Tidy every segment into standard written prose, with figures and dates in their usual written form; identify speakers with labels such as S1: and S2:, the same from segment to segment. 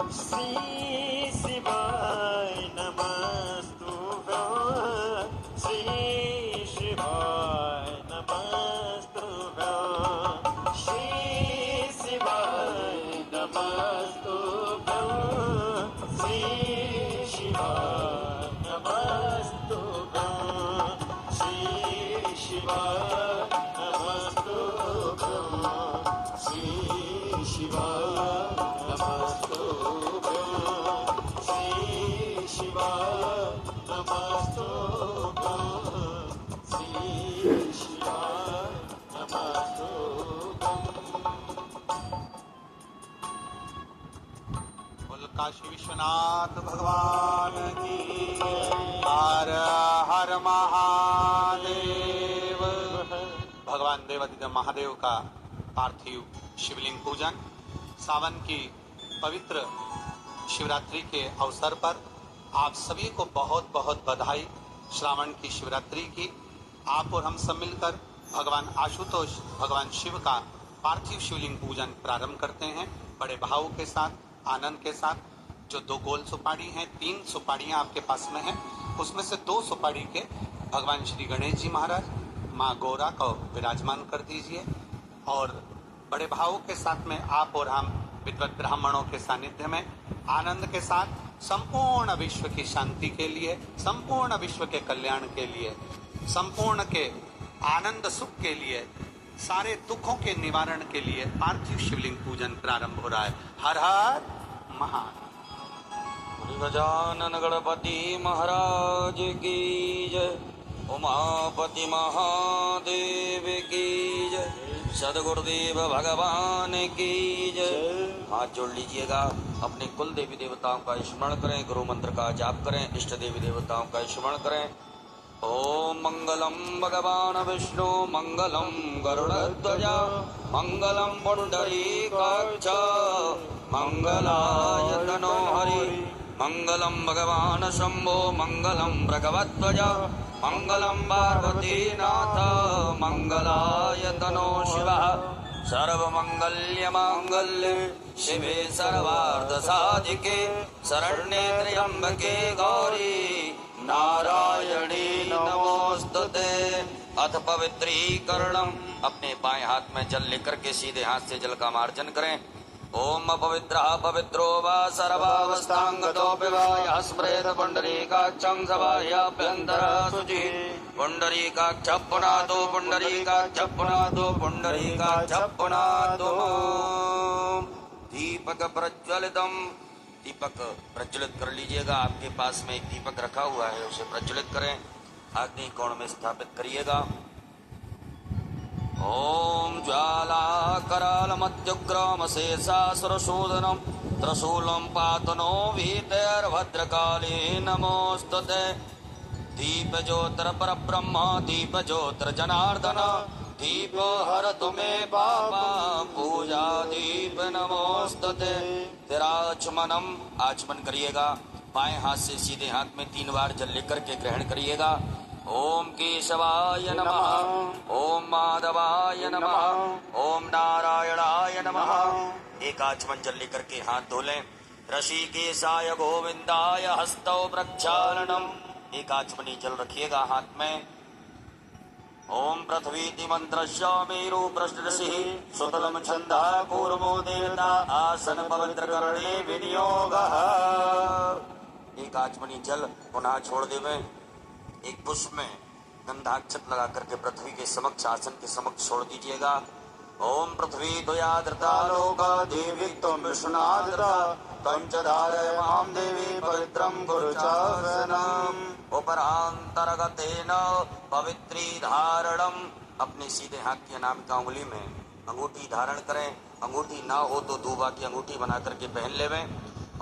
S1: श्री शिवाय नमस्तुभ्यं श्री शिवाय नमस्तुभ्यं श्री शिवाय नमस्तुभ्यं श्री शिवाय नमस्तुभ्यं श्री शिवाय नमस्तुभ्यं श्री शिवाय
S2: काशी विश्वनाथ भगवान की हर हर महादेव। भगवान देवादिदेव महादेव का पार्थिव शिवलिंग पूजन सावन की पवित्र शिवरात्रि के अवसर पर आप सभी को बहुत बहुत बधाई। श्रावण की शिवरात्रि की आप और हम सब मिलकर भगवान आशुतोष भगवान शिव का पार्थिव शिवलिंग पूजन प्रारंभ करते हैं बड़े भाव के साथ, आनंद के साथ। जो 2 गोल सुपारी हैं, 3 सुपारियां आपके पास में हैं, उसमें से 2 सुपारी के भगवान श्री गणेश जी महाराज, माँ गौरा को विराजमान कर दीजिए और बड़े भाव के साथ में आप और हम विद्वत ब्राह्मणों के सानिध्य में आनंद के साथ संपूर्ण विश्व की शांति के लिए, संपूर्ण विश्व के कल्याण के लिए, संपूर्ण के आनंद सुख के लिए, सारे दुखों के निवारण के लिए पार्थिव शिवलिंग पूजन प्रारंभ हो रहा है। हर हर महादेव।
S3: गजानन गणपति महाराज की जय, उमापति महादेव की जय, सदगुरुदेव भगवान की जय। हाथ जोड़ लीजिएगा, अपने कुल देवी देवताओं का स्मरण करें, गुरु मंत्र का जाप करें, इष्ट देवी देवताओं का स्मरण करें। ओम मंगलम भगवान विष्णु मंगलम गरुड़ध्वज मंगलम पुंडरीकाक्ष मंगलाय तनो हरि मंगलम भगवान शंभो मंगलम भगवध्वज मंगलम पार्वतीनाथ मंगलाय तनो शिवः। सर्वमंगल्य मांगल्ये शिवे सर्वार्थ साधिके शरण्ये त्र्यंबके गौरी नारायणी नमोस्तुते। अथ पवित्रीकरणम, अपने बाएं हाथ में जल लेकर के सीधे हाथ से जल का मार्जन करें। ओम पवित्रः पवित्रो वा सर्वावस्थांगतो विवाय स्मृत पुंडरीकाक्षं सभायाभ्यन्तरः शुचिः पुंडरीकाक्ष पुनातो पुंडरीकाक्ष पुनातो पुंडरीकाक्ष पुनातो। दीपक प्रज्वलितम, दीपक प्रज्वलित कर लीजिएगा। आपके पास में एक दीपक रखा हुआ है, उसे प्रज्वलित करें, अग्नि कोण में स्थापित करिएगा। ओम ज्वाला करालमत्युग्रम शेषासुरशोधनम त्रिशूलम पातनो वीतैर्भद्रकाली नमोस्तुते। दीप ज्योतिर परब्रह्म दीप ज्योतिर जनार्दन दीप हर तुम्हें पापा पूजा दीप नमोस्तुते। तिराचमनम, आचमन करिएगा। बाएं हाथ से सीधे हाथ में 3 बार जल लेकर के ग्रहण करिएगा। ओम केशवाय नमः, ओम माधवाय नमः, ओम नारायणाय नमः। एक आचमन जल लेकर के हाथ धो लें। ऋषिकेशाय गोविंदाय हस्तौ प्रक्षालनम, एक आचमनी जल रखिएगा हाथ में। ओम पृथ्वीति मंत्रस्य मेरु पृष्ठऋषिः सुतलं छन्दः कूर्मो देवता आसन पवित्र करणे विनियोगः। एक आचमनी जल पुनः छोड़ देवे। एक पुष्प में गंधाक्षत लगा करके पृथ्वी के समक्ष, आसन के समक्ष छोड़ दीजिएगा। ओम पृथ्वी द्वयाद्रता लोका देवी त्वं विष्णुनाद्रता पंचधारय मां देवी पवित्रं गुरुचासनम्। उपरांतरगतेन पवित्री धारणम, अपने सीधे हाथ की अनामिका उंगली में अंगूठी धारण करें। अंगूठी ना हो तो दूबा की अंगूठी बना करके पहन लेवें।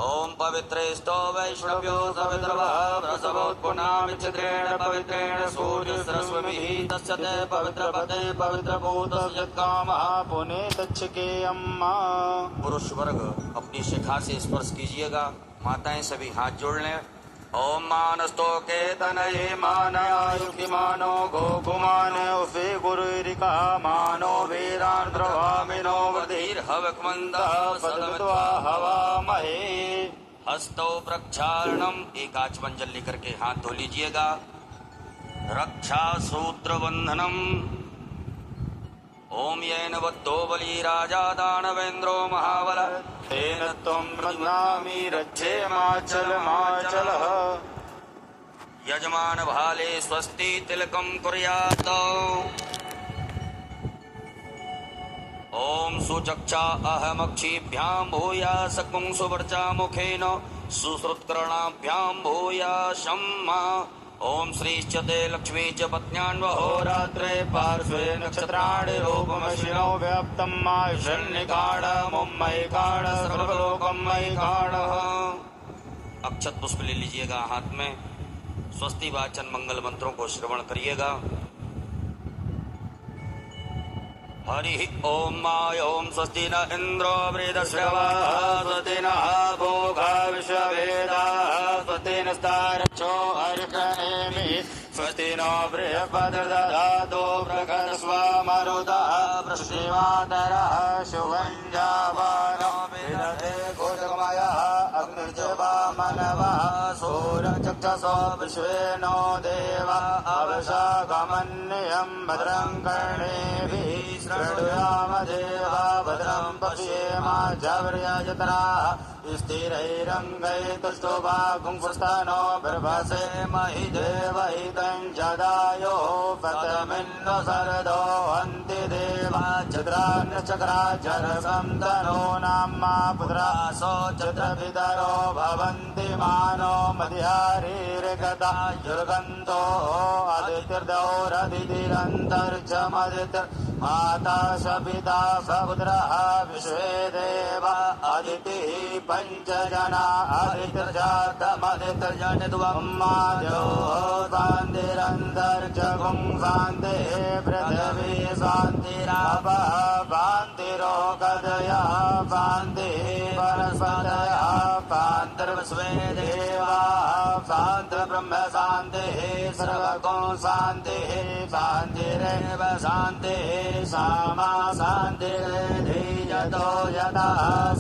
S3: ओम पवित्रेष्टो वैष्णव्यो सवितर्वसवोत्पुनामिच्छिद्रेण पवित्रेण सूर्य सरस्वती तस्यते पवित्र पते पवित्र भूतस्य यत्कामः पुने तच्छके अम्मा। पुरुष वर्ग अपनी शिखा से स्पर्श कीजिएगा। माताएं सभी हाथ जोड़ लें। ओम मानस्तो के तनये मानयायुक्ति मानो गोकुमान उफे गुरुरिका मानो वीरान प्रभामिनो वधीर हवकमंद सदमित्वा हवा महे। हस्तौ प्रक्षालनम, एक आचमन जल लेकर के हाथ धो लीजिएगा। रक्षा सूत्र बंधनम, ओम येन बद्धो बली राजा दानवेन्द्रो महाबल
S1: तेन त्वं बध्नामि रक्षेमाचलमाचलः।
S3: यजमान भाले स्वस्ति तिलकम कुर्यात्। ओम सुचक्षा अहमक्षिभ्यां भूयास पुंसुवर्चा मुखेन सुश्रुतकर्णाभ्यां भूयाशम्। ओम श्रीश्च ते लक्ष्मी च पत्न्यान्वहोरात्रे पार्श्वे नक्षत्राणि रूपमशिनो
S1: व्याप्तम् आयुषन्निकाणमुम्मैकाण सर्वलोकमैकाणः।
S3: अक्षत पुष्प ले लीजिएगा हाथ में। स्वस्ति वाचन मंगल मंत्रों को श्रवण करिएगा। हरि ओम माय ओम स्वस्ति न इंद्रो वृद्धश्रवः स्वस्ति नः भोगा विश्ववेदाः स्वस्ति नस्तारक्षो अर्कनेमिः स्वस्ति नो बृहस्पतिर्दधातु बृहस्पतिर्मरुतः वृश्चिवातरः शुभञ्जावानो विदधे गोधकमयः अग्निर्जवामनवः सूर्यचक्षसो विश्वेनो देवा अवशागमन्यं भद्रं कर्णेभिः शृणुयाम देवा भद्रं पश्येमाजव्यजत्राः स्थिरैरङ्गैतुष्टुभागुंसुस्तनो बिर्भसे महि देवहितं जदायो पतमिन्नो सरदो हन्ति देवा चक्रान्यचक्राचरसं तनो नाम्मा पुत्रासो चत्रपितरो भवन्ति मानो मध्यारीर्गता युर्गन्तो आदित्यर्दौरदितिरन्तर्चमदितिर् माता स पिता स पुत्रः विश्वे देवा अदितिः पञ्चजना अदितिर्जातमदितिर्जनित्वम्माद्यो शान्तिरन्तर्जगुं शान्तिः पृथिवी शान्तिरापः शान्तिरोगदयः शान्तिः वनस्पतयः शान्तिर्विश्वे देवाः शान्तिर्ब्रह्म शान्तिः सर्वगो शान्तिः शान्तिरेव शान्तिः सामा शान्तिर्धीयतो यदा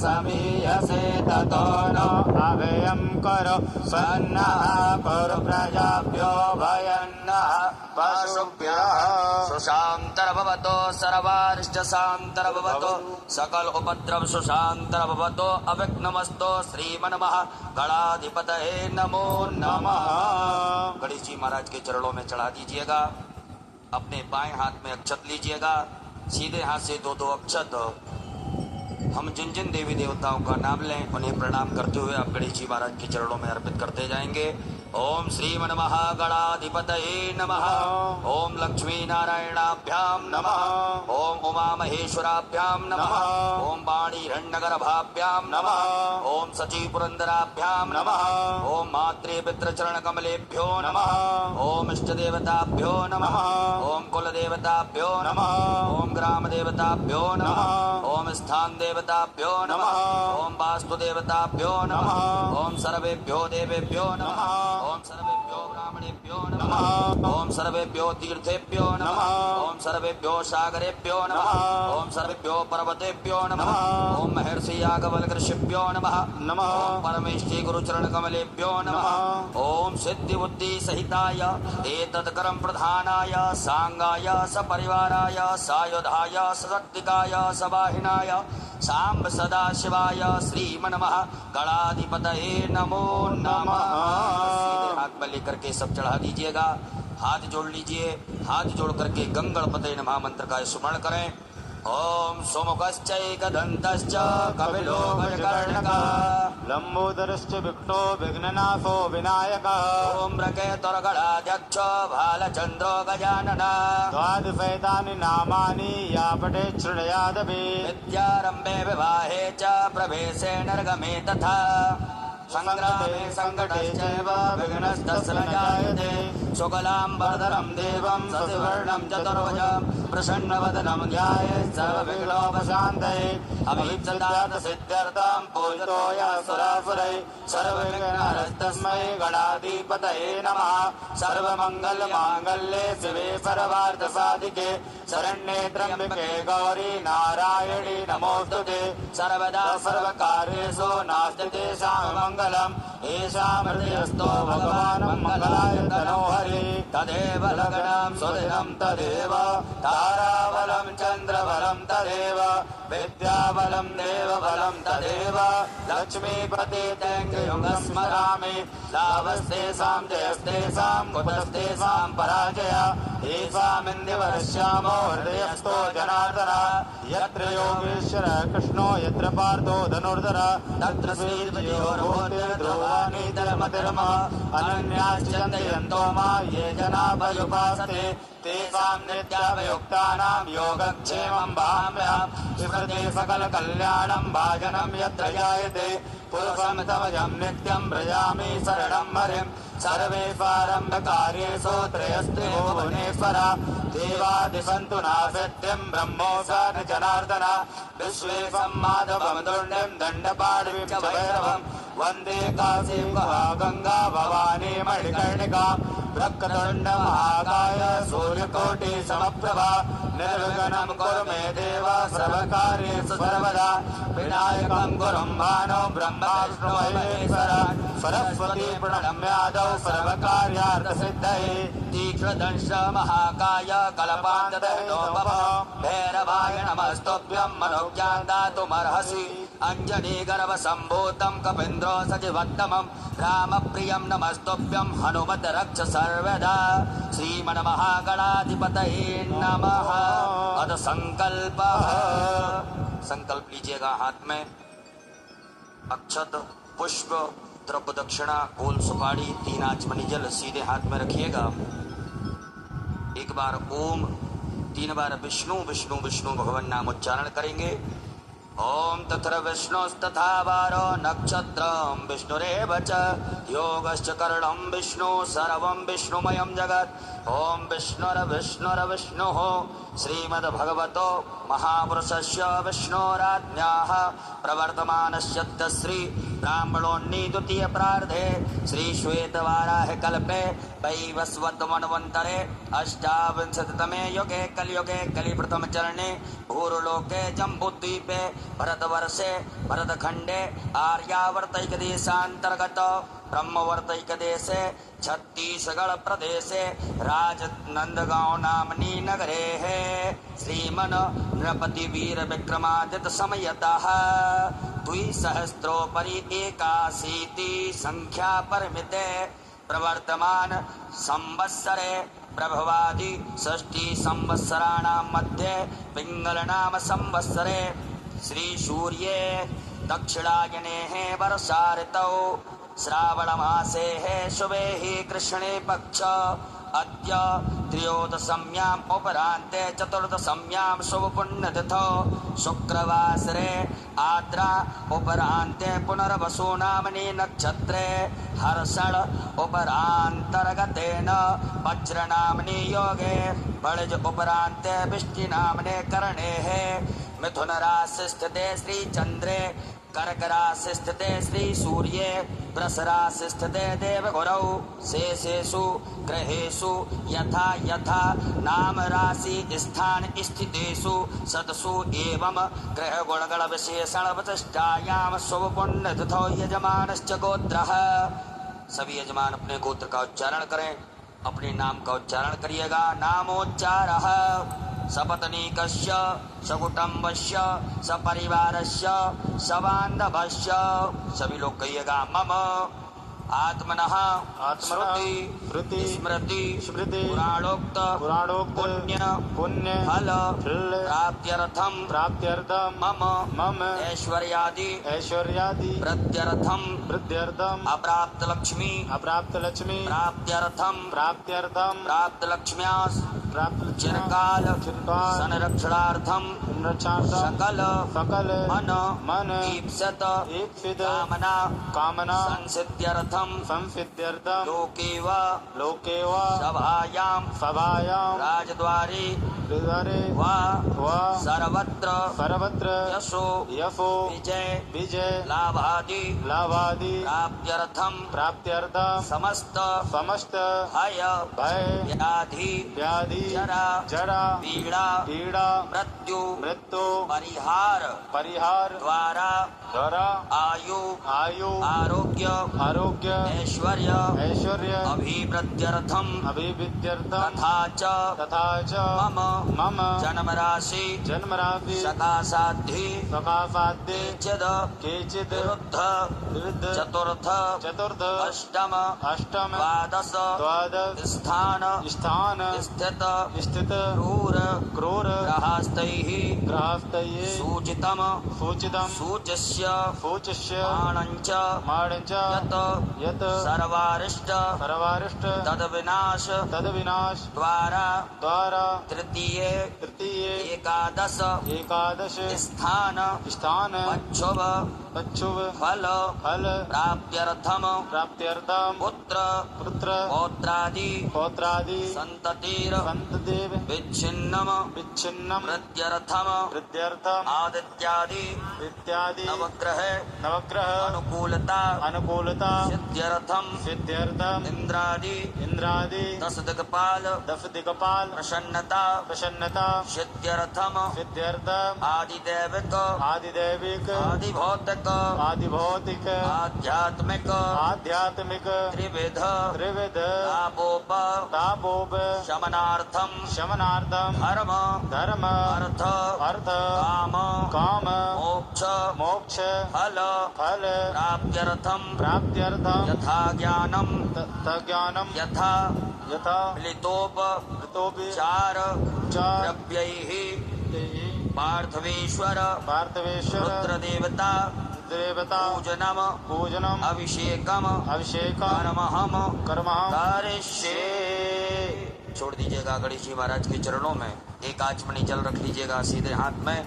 S3: समीयसे ततो नो अभयं करो सन्नः कुरु प्रजाभ्यो भयन्नः पशुभ्यः सुशान्तर्भवतो सर्वारिष्ट शान्तर्भवतो सकल उपद्रव सुशान्तर्भवतो अविघ्नमस्तु श्रीमन्मः गणाधिपतये नमो नमः। गणेश जी महाराज के चरणों में चढ़ा दीजिएगा। अपने बाएं हाथ में अक्षत लीजिएगा। सीधे हाथ से दो दो अक्षत हम जिन जिन देवी देवताओं का नाम लें उन्हें प्रणाम करते हुए आप गणेश जी महाराज के चरणों में अर्पित करते जाएंगे। ओम श्रीमन्महागणाधिपतये नमः। ओम लक्ष्मी नारायणाभ्याम नमः। ओम उमा महेश्वराभ्याम नमः। ओम वाणी हिरण्यगर्भाभ्याम नमः। ओम सची पुरंदराभ्याम नमः। ओम मात्रे पितृचरण कमलेभ्यो नमः। ओम इष्ट देवताभ्यो नमः। ओम कुल देवताभ्यो नमः। ओम ग्राम देवताभ्यो नमः। ओम स्थान देवताभ्यो नमः। ओम वास्तु देवताभ्यो नमः। ओम सर्वेभ्यो देवेभ्यो नमः। ओम सर्वेभ्यो ब्राह्मणेभ्यो नमः। ओम सर्वेभ्यो तीर्थेभ्यो नमः। ओम सर्वेभ्यो सागरेभ्यो नमः। ओम सर्वेभ्यो पर्वतेभ्यो नमः। ओम महर्षि याज्ञवल्क्य ऋषिभ्यो नमः। ओम परमेष्ठी गुरुचरण कमलेभ्यो नमः। ओम सिद्धि बुद्धि सहिताय एतत्कर्म प्रधानाय सांगाय सपरिवाराय सायुधाय सशक्तिकाय सवाहिनाय सांब सदा शिवाय श्रीमन्मः गणाधिपतये नमो नमः। सीधे हाथ में लेकर के सब चढ़ा दीजिएगा। हाथ जोड़ लीजिए। हाथ जोड़ करके गंगणपतये नमः मंत्र का स्मरण करें। ओम सोमुखश्चैकदन्तश्च कपिलो गजकर्णकः
S1: लंबोदरश्च विघ्नो विघ्ननाशो विनायकः
S3: ओम रकेतुर्गणाध्यक्ष भालचन्द्रो गजाननः
S1: द्वादशैतानि नामानि या पठेत् शृणुयादपि
S3: विद्यारम्भे विवाहे च प्रवेशे निर्गमे तथा संग्रामे संकटश्चैव विघ्नस्तस्य न जायते शुक्लाम्बरधरं देवं शशिवर्णं चतुर्भुजं प्रसन्नवदनं ध्यायेत् सर्वविघ्नोपशान्तये अभीप्सितार्थसिद्ध्यर्थं पूजितो यः सुरासुरैः सर्वविघ्नहरस्तस्मै गणाधिपतये नमः। सर्वमङ्गलमाङ्गल्ये शिवे सर्वार्थसाधिके शरण्ये त्र्यम्बके गौरी नारायणी नमोऽस्तुते। सर्वदा सर्वकार्येषु नास्ति तेषां
S1: मङ्गलम् ईशामृतयस्तो भगवान् मङ्गलाय तनो हरि तदेव लग्नं सुदिनं तदेव ताराबलं चन्द्रबलं तदेव विद्याबलं देवबलं तदेव लक्ष्मीपते तैङ्गयुगं स्मरामि लाभस्तेषां जयस्तेषां कुतस्तेषां पराजय येषामिन्द्यवरश्यामो हृदयस्थो जनार्दन यत्र योगेश्वर कृष्णो यत्र पार्थो धनुर्धर तत्र श्रीर्विजयोर्भूतिर्ध्रुवाणि धर्मधर्मः अनन्याश्च चिन्तयन्तो मा ये जना पर्युपासते तेषां नित्यावयुक्तानां योगक्षेमं भाम्यहम् स्मृते सकलकल्याणं भाजनं यत्र जायते पुरुषं तमजं नित्यं व्रजामि शरणं हरिं सर्वे प्रारम्भकार्येषु त्रयस्ते भुवनेश्वर देवादिसन्तु नासत्यं ब्रह्मोऽसार जनार्दन विश्वेशं माधवं दुण्डं दण्डपाणिं च भैरवं वन्दे काशीं गङ्गा भवानी मणिकर्णिका वक्रतुण्ड महाकाय सूर्यकोटि समप्रभा निर्विघ्नं कुरु मे देव सर्वकार्येषु सर्वदा विनायकं गुरुं भानो ब्रह्मा विष्णु महेश्वर सरस्वती प्रणम्यादौ सर्वकार्यार्थसिद्धये तीक्ष्णदंश महाकाय कल्पान्तदहिनोपम भैरवाय नमस्तुभ्यं मनोज्ञां दातुमर्हसि अञ्जनीगर्भसम्भूतं कपीन्द्रो सचिवत्तमं रामप्रियं नमस्तुभ्यं हनुमत रक्ष सर्वदा श्रीमन्महागणाधिपतये नमः। अथ संकल्पः। संकल्प लीजिएगा हाथ में अक्षत पुष्प द्रव्य दक्षिणा फूल सुपारी 3 आचमनी जल सीधे हाथ में रखिएगा। एक बार ओम 3 बार विष्णु विष्णु विष्णु भगवान नाम उच्चारण करेंगे। ओम तत्र विष्णुस्तथा वारो नक्षत्रं विष्णुरेव च योगश्च करणं विष्णु सर्वं विष्णुमयं जगत्। ओम विष्णुर्विष्णुर्विष्णुः श्रीमद्भगवतो महापुरुषस्य विष्णोराज्ञाः प्रवर्तमानस्य श्री ब्राह्मणोन्नी द्वितीय प्रार्धे श्री श्वेतवाराह कल्पे वैवस्वत मन्वन्तरे अष्टाविंशतितमे युगे कलियुगे कलिप्रथम चरणे भूर्लोके जम्बूद्वीपे भरतवर्षे भरतखण्डे आर्यावर्तैकदेशान्तर्गत ब्रह्मवर्तैकदेशे छत्तीसगढ़ प्रदेशे राजनंदगांव नामनी नगरे है श्रीमन नृपति वीर विक्रमादित्य समयतः 2सहस्रोपरि 81 संख्या परिमिते प्रवर्तमान संवत्सरे प्रभवादि षष्ठी संवत्सराणां मध्ये पिंगल नाम संवत्सरे श्री सूर्ये दक्षिणायने वर्षा ऋतौ श्रावण मासे है शुभे ही कृष्णे पक्ष अद्य त्रयोदशम्याम् उपरान्ते चतुर्दशम्यां शुभ पुण्यतिथौ शुक्रवासरे आद्रा उपरान्ते पुनर्वसु नामनि नक्षत्रे हर्षण उपरान्तर्गतेन वज्र नामनि योगे बलिज उपरान्ते विष्टि नामने करणे है मिथुन राशि स्थिते श्री चंद्रे कर्क राशि स्थिते श्री सूर्ये वृष राशि स्थिते देवगुरौ शेषेषु ग्रहेषु यथा यथा नाम राशि स्थान स्थितेषु सदसु एवं ग्रह गुणगण विशेषण वशिष्ठायां शुभ पुण्य तिथौ यजमानश्च गोत्रः। सभी यजमान अपने गोत्र का उच्चारण करें। अपने नाम का उच्चारण करिएगा। नामोच्चारः सपत्नीकस्य सकुटुम्बस्य सपरिवारस्य सबान्धवस्य। सभी लोग कहिएगा मम आत्मनः श्रुति स्मृति पुराणोक्त पुण्य फल प्राप्त्यर्थम मम ऐश्वर्यादि प्रत्यर्थम अप्राप्त लक्ष्मी प्राप्त्यर्थम प्राप्त लक्ष्म्यास् चिरकाल संरक्षणार्थम सकल मन ईप्सित कामना संसिद्ध्यर्थम लोके व सभायां राजद्वारे वा सर्वत्र यशो विजय लाभादि प्राप्त्यर्थम समस्त भय व्याधि
S3: जरा
S1: जरा
S3: पीड़ा
S1: पीड़ा
S3: मृत्यु
S1: मृत्यु
S3: परिहार
S1: परिहार
S3: द्वारा
S1: द्वारा
S3: आयु
S1: आयु
S3: आरोग्य
S1: आरोग्य
S3: ऐश्वर्य
S1: ऐश्वर्य
S3: अभिवृद्ध्यर्थम
S1: अभिविद्यर्थम
S3: तथा च
S1: मम मम
S3: जन्म राशि
S1: जन्मराशि
S3: सकाशाद्धि
S1: सकाशाद्ये
S3: चिद
S1: केचित्
S3: विरुद्ध
S1: विरुद्ध
S3: चतुर्थ
S1: चतुर्थ
S3: अष्टम
S1: अष्टम
S3: द्वादश
S1: द्वादश
S3: स्थान
S1: स्थान
S3: स्थित
S1: स्थित
S3: क्रूर
S1: क्रूर
S3: ग्रहस्थैः
S1: ग्रहस्थये
S3: सूचितम
S1: सूचितं
S3: सूचिष्य
S1: सूचिष्य
S3: माणञ्च
S1: माणञ्च
S3: यत्
S1: यत्
S3: सर्वारिष्ट
S1: सर्वारिष्ट
S3: तद्विनाश
S1: तद्विनाश
S3: द्वारा
S1: द्वारा
S3: तृतीये
S1: तृतीये
S3: एकादश
S1: एकादश
S3: स्थान
S1: स्थान
S3: पच्छुभ
S1: पच्छुव
S3: फल
S1: फल
S3: प्राप्त्यर्थम
S1: प्राप्त्यर्थम
S3: पुत्र
S1: पुत्र
S3: पौत्रादि
S1: पौत्रादि
S3: संततिर
S1: संतदेव
S3: विच्छिन्नम
S1: विच्छिन्नम
S3: वृद्ध्यर्थम
S1: वृद्ध्यर्थम
S3: आदित्यादि
S1: इत्यादि
S3: नवग्रह
S1: नवग्रह
S3: अनुकूलता
S1: अनुकूलता
S3: सिद्ध्यर्थम
S1: सिद्ध्यर्थम
S3: इंद्रादि
S1: इंद्रादि
S3: दश दिक्पाल
S1: दस दिक्पाल
S3: प्रसन्नता
S1: प्रसन्नता
S3: सिद्ध्यर्थम
S1: सिद्ध्यर्थम
S3: आदिदैविक
S1: आदिदैविक
S3: आदिभौतिक
S1: आदिभौतिक
S3: आध्यात्मिक
S1: आध्यात्मिक
S3: त्रिविध
S1: त्रिविध
S3: तापोप
S1: तापोप
S3: शमनार्थम
S1: शमनार्थम
S3: धर्म
S1: धर्म
S3: अर्थ
S1: अर्थ
S3: काम
S1: काम
S3: मोक्ष
S1: मोक्ष
S3: फल
S1: फल
S3: प्राप्त्यर्थम
S1: प्राप्त्यर्थम
S3: यथा ज्ञानम
S1: तज्ञानम
S3: यथा
S1: यथा
S3: प्लितोप
S1: ऋतोपि
S3: चार
S1: चार
S3: द्रव्यैः पार्थवेश्वर
S1: पार्थवेश्वर
S3: रुद्रदेवता
S1: देवता
S3: पूजनम
S1: पूजनम
S3: अभिषेकम
S1: अभिषेक
S3: कर्महम
S1: कर्म
S3: करिष्ये। छोड़ दीजिएगा गणेश जी महाराज के चरणों में। एक आचमनी जल रख लीजिएगा सीधे हाथ में।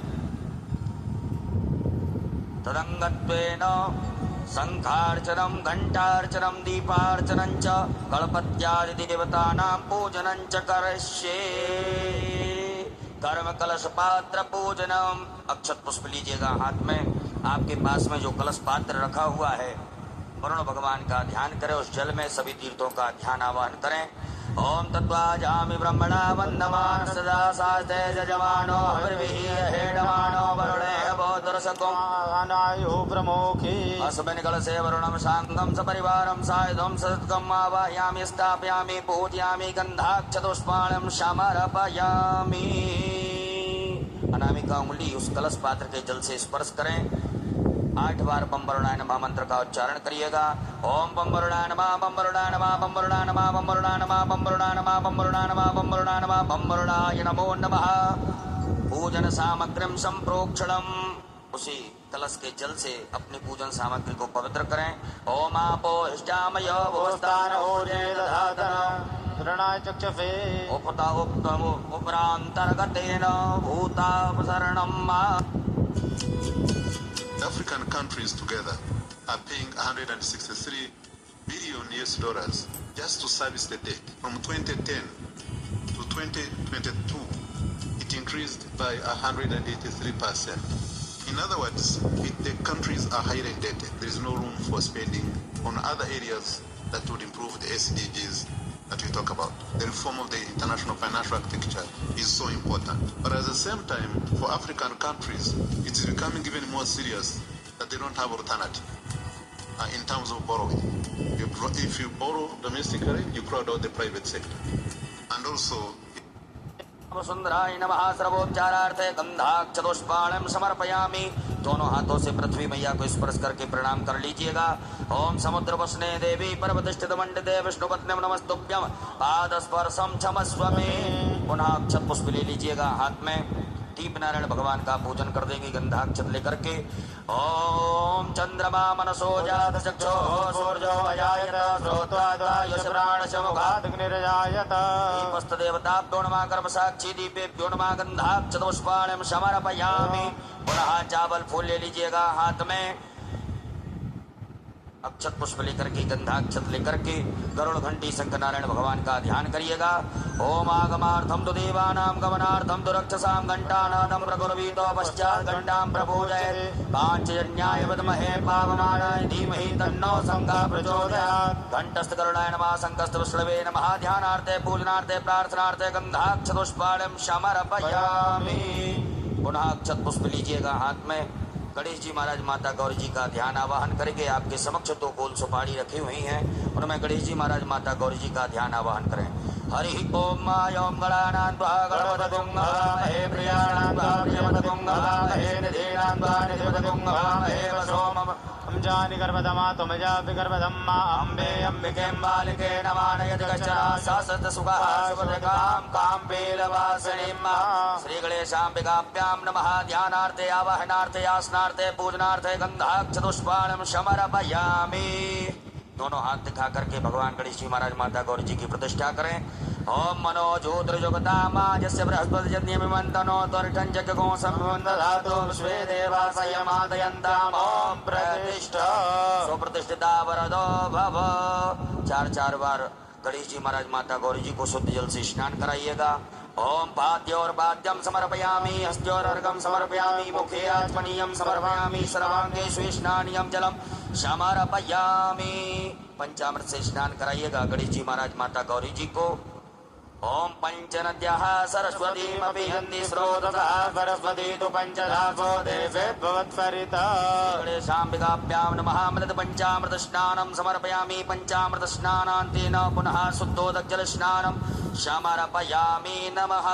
S3: तदंगत्वेन शंखार्चनम घंटार्चनम दीपार्चनम च गणपत्यादि देवतानां पूजनं च करिष्ये। कर्म कलश पात्र पूजनम। अक्षत पुष्प लीजिएगा हाथ में। आपके पास में जो कलश पात्र रखा हुआ है वरुण भगवान का ध्यान करें। उस जल में सभी तीर्थों का ध्यान आवाहन करें। ओम तत्वाजामि ब्रह्मणा वन्दमान सदा सास्ते जजमानो हविर्भिः हेडमानो वरुणे बोधरसकम्
S1: अनायो प्रमुखे
S3: अस्मिन् कलशे वरुणं शाङ्गं सपरिवारं सायुधं सततं आवाहयामि स्थापयामि पूजयामि गन्धाक्षतपुष्पाणं समर्पयामि। अनामिका उंगली उस कलश पात्र के जल से स्पर्श करें। 8 बार बम वरुणाय नमः मंत्र का उच्चारण करिएगा। ओम बम वरुणाय नमः बम वरुणाय नमः बम वरुणाय नमः बम वरुणाय नमः बम वरुणाय नमः बम वरुणाय नमः बम वरुणाय नमः बम वरुणाय नमो नमः। पूजन सामग्रीं संप्रोक्षणम्। उसी कलश के जल से अपनी पूजन सामग्री को पवित्र करें। ओम आपो हिष्टामय
S1: भूस्तान ओजे दधातन ऋणाय चक्षुषे
S3: उपता उपरांतर्गतेन भूतापसरणम्।
S4: African countries together are paying $163 billion just to service the debt. From 2010 to 2022, it increased by 183%. In other words, the countries are highly indebted. There is no room for spending on other areas that would improve the SDGs that we talk about. The reform of the international financial architecture is so important. But at the same time, for African countries, it is becoming even more serious that they don't have alternative in terms of borrowing. If you borrow domestically, you crowd out the private sector. And also,
S3: सुंदराय नमः सर्वोच्चारार्थे गंधाक्षतपुष्पाणं समर्पयामि। दोनों हाथों से पृथ्वी मैया को स्पर्श करके प्रणाम कर लीजिएगा। ओम समुद्र वसने देवी पर्वतिष्ठित मंडिते विष्णुपत्न्यं नमस्तुभ्यं पादस्पर्शं क्षमस्व मे। पुनः अक्षत पुष्प ले लीजिएगा हाथ में। दीप नारायण भगवान का पूजन कर देंगे गंधाक्षत लेकर के। ओम चंद्रमा मनसो जात चक्षो सूर्यो अजायत श्रोत्वाद्वायुष प्राणश मुखात्
S1: अग्निर्जायत
S3: दीपस्तदेवताभ्यो नमः कर्म साक्षी दीपेभ्यो नमः गंधाक्षतपुष्पाणं समर्पयामि। पुनः चावल फूल ले लीजिएगा हाथ में। अक्षत पुष्प लेकर के गंधाक्षत लेकर के गरुड़ घंटी शंकर नारायण भगवान का ध्यान करिएगा। ओम आगमार्थम तो देवानाम गमनार्थम तो रक्षसाम घंटानादम प्रकुर्वीतो पश्चात घंटाम प्रपूजयेत् पांचजन्याय विद्महे पावमानाय धीमहि तन्नो शंखः प्रचोदयात्। घंटस्थ करुणाय नमः शंखस्थ विष्णवे नमः। ध्यानार्थे पूजनार्थे प्रार्थनार्थे गंधाक्षत पुष्पाणं समर्पयामि। पुनः अक्षत पुष्प लीजिएगा हाथ में। गणेश जी महाराज माता गौरी जी का ध्यान आवाहन करेंगे। आपके समक्ष 2 गोल सुपारी रखी हुई हैं, उनमें गणेश जी महाराज माता गौरी जी का ध्यान आवाहन करें। हरि ओम ओम गणानान्त्वा गणपतिं हवामहे प्रियाणान्त्वा प्रियपतिं हवामहे निधीनान्त्वा निधिपतिं हवामहे वसोमम्
S1: जानि गर्भधमा तुमजा विगर्भधम्मा अम्बे अम्बिकें बालिके नमानयति कश्चन शासत सुखः सुखदकां कां बेलवासिनीं। श्री गणेशाम्बिकाभ्यां नमः। ध्यानार्थे आवाहनार्थे आसनार्थे पूजनार्थे गंधाक्षत पुष्पाणं समर्पयामि। दोनों हाथ दिखा करके भगवान गणेश जी महाराज माता गौरी जी की प्रतिष्ठा करें। ओम मनो ज्योतिर्जुगतामाजस्य बृहस्पति जन्यमिमन्तनो त्वर्ठञ्जगो संवन्दधातु विश्वे देवा संयमादयन्ताम्। ओम प्रतिष्ठा सुप्रतिष्ठिता वरदो भव। 4 बार गणेश जी महाराज माता गौरी जी को शुद्ध जल से स्नान कराइएगा। ओम पाद्योर्पाद्यं समर्पयामि हस्त्योर्घं समर्पयामि मुखे आचमनीयं समर्पयामि सर्वांगे स्नानीयं जलम समर्पयामि। पंचामृत से स्नान कराइएगा गणेश जी महाराज माता गौरी जी को। ओम पंचनद्याः सरस्वतीमपि यन्ति स्रोततः सरस्वती तु पंचधासो देवेभ्यवत्सरिता। गणेशाम्बिकाभ्यां नमः। अमृत पंचामृत स्नानं समर्पयामि। पंचामृत स्नानान्तेन पुनः शुद्धोदक स्नानं समर्पयामि। नमः।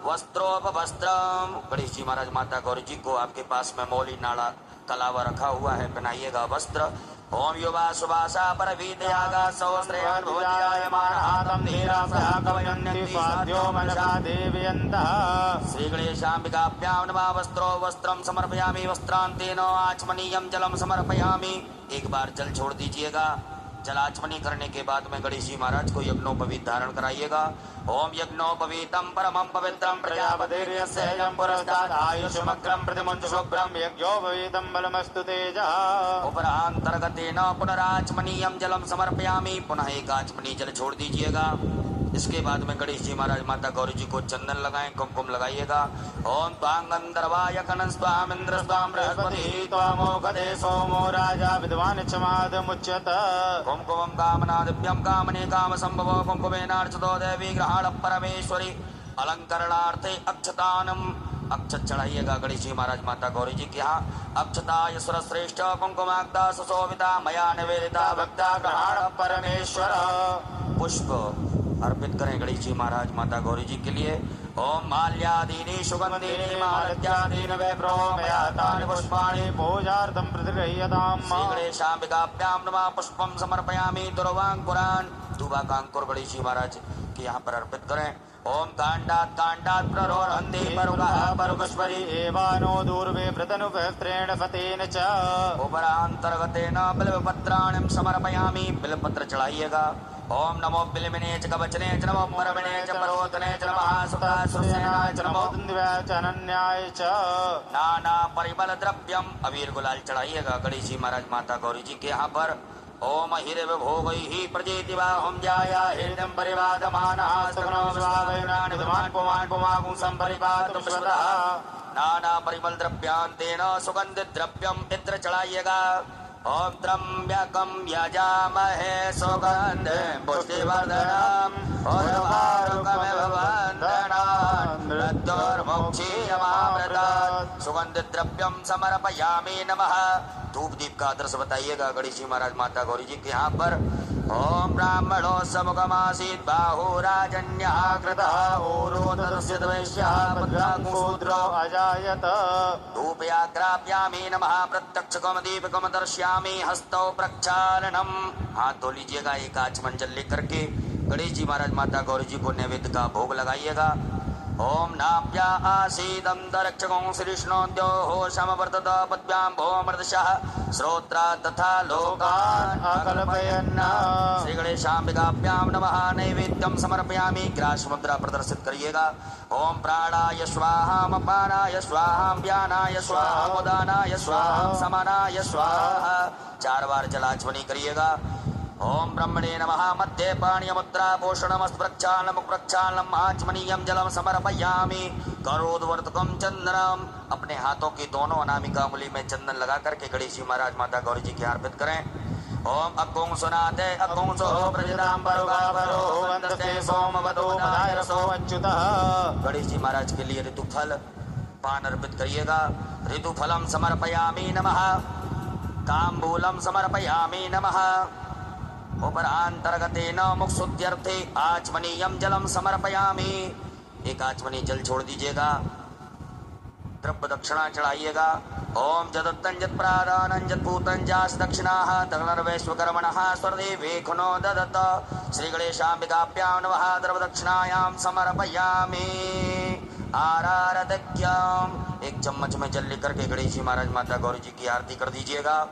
S1: वस्त्रोपवस्त्रम गणेश जी महाराज माता गौरी जी को आपके पास में मौली नाड़ा कलावा रखा हुआ है, पहनाइएगा वस्त्र। ओम युवा सुवासा परवीतयागा सहस्रयान भवत्यायमानहातं धीरासः कवयन्ति स्वाद्यो मनसा देवयन्तः। श्री गणेशाम्बिकाभ्यां नमः। वस्त्रो वस्त्रं समर्पयामि वस्त्रान्तेन आचमनीयं जलं समर्पयामि। एक बार जल छोड़ दीजिएगा। जलाचमनी करने के बाद में गणेश जी महाराज को यज्ञोपवीत धारण कराइएगा। ओम यज्ञोपवीतम परमं पवित्रं प्रजापतिर्यस्यैनं पुरस्तात् आयुष्मग्रं प्रतिमुञ्च शुभ्रं यज्ञोपवीतं बलमस्तु तेजः। उपरान्तर्गतेन पुनराचमनीयं जलं समर्पयामि। पुनः एक आचमनी जल छोड़ दीजिएगा। इसके बाद में गणेश जी महाराज माता गौरी जी को चंदन लगाएं, कुमकुम लगाइएगा। ओम त्वां गंधर्वाय कणं स्वाम इंद्र स्वाम बृहस्पति त्वामोघदे सोमो राजा विद्वान् चमाद मुच्यत। कुमकुमं कामना दिव्यं कामने काम संभवो कुमकुमेनार्चितो देवी ग्रहाण परमेश्वरी। अलंकरणार्थे अक्षतानम अक्षत चढ़ाइएगा गणेश जी महाराज माता गौरी जी के यहाँ। अक्षताय सुरश्रेष्ठ कुमकुमाग्धा सुशोभिता मया निवेदिता भक्ता ग्रहाण परमेश्वर। पुष्प अर्पित करें गणेश जी महाराज माता गौरी जी के लिए। ओम माल्यादीनि सुगंधीनि मालत्यादीनि वैप्रो मया तानि पुष्पाणि पूजार्थं प्रतिगृह्यताम्। श्री गणेशाम्बिकाभ्यां नमः। पुष्पं समर्पयामि दुर्वांकुरान्। दुर्वांकुर गणेश जी महाराज के यहाँ पर अर्पित करें। ओम कांडात् प्ररोहन्ति परुगः परुगश्वरी एवानो दूर्वे प्रतनुपत्रेण फतेन च। उपरान्तर्गतेन बिल्वपत्राणि समर्पयामि। बिल्वपत्र चढ़ाइएगा। ओम नमो बिल्वने च कवचने च नमो परमणे च परोतने च नमः सुतासुरसेनाय च नमो दुन्द्वाय च अनन्याय च। नाना परिमल द्रव्यम अबीर गुलाल चढ़ाइएगा गणेश जी महाराज माता गौरी जी के यहाँ पर। ओम हिरविभोगैः प्रजेति बाहुं ध्याया हृदयं परिवादमानः सगुणो स्वावयुनानि धुमान् पुमान् पुमागुं सम्परिपातु विश्वतः। नाना परिमल द्रव्यान्तेन सुगन्धित द्रव्यम इत्र चढ़ाइएगा। ओम त्र्यंबकं यजामहे सुगन्धिं पुष्टिवर्धनम् उर्वारुकमिव बन्धनान् मृत्युर्मुक्षीयमामृतात्। सुगन्धित द्रव्यम समर्पयामि। नमः। धूप दीप का आदर्श बताइएगा गणेश जी महाराज माता गौरी जी के यहाँ पर। ओम ब्राह्मणो समुखमासीत् बाहुराजन्यः कृतः ऊरोदस्य द्वैष्यः भद्राङ्गूद्रो अजायत। धूपयाग्राप्यामि नमः। प्रत्यक्षकम दीपकम दर्श्यामि हस्तौ प्रक्षालनम। हाथ धो लीजिएगा एक आचमन जल लेकर के गणेश जी महाराज माता गौरी जी को नैवेद्य का भोग लगाइएगा। ओम नाभ्या आसीदंतरिक्षगं श्रीष्णोद्योः समवर्तत पद्भ्यां भोमर्दशः श्रोत्रा तथा लोकान् अकल्पयन्। श्री गणेशाम्बिकाभ्यां नमः। नैवेद्यं समर्पयामि। ग्रास मुद्रा प्रदर्शित करिएगा। ओम प्राणाय स्वाहा अपानाय स्वाहा व्यानाय स्वाहा उदानाय स्वाहा समानाय स्वाहा 4 बार जलाचमनी करिएगा। ओम ब्रह्मणे नमः। मध्य पाणीय मुद्रा पोषणमस्त प्रक्षालम प्रक्षालम आचमनीयम जलम समर्पयामि। करोदवर्तकम चंदनम। अपने हाथों की दोनों अनामिका उंगली में चंदन लगा करके गणेश जी महाराज माता गौरी जी के अर्पित करें। ओम अग्गुं सुनाते अग्गुं सो प्रजदाम्बरुगाभरो वंदते सोमवतो मदाय रसो अच्युतः। गणेश जी महाराज के लिए ऋतुफल पान अर्पित करिएगा। ऋतुफलम समर्पयामि नमः। ताम्बूलम समर्पयामि नमः। उपरांतर्गतेन मुक्षुद्यर्थे आचमनीयम जलम समर्पयामि। एक आचमनी जल छोड़ दीजिएगा। द्रव्य दक्षिणा चढ़ाइएगा। ओम जदत्तं जत्प्रादानं जत्पूतं जास दक्षिणाः तगनर्वैश्वकर्मणः स्वर्देवे खुनो ददत। श्री गणेशाम्बिकाभ्यां नमः। द्रव्य दक्षिणायां समर्पयामि। आरारतक्यम। एक चम्मच में जल लेकर के गणेश जी महाराज माता गौरी जी की आरती कर दीजिएगा।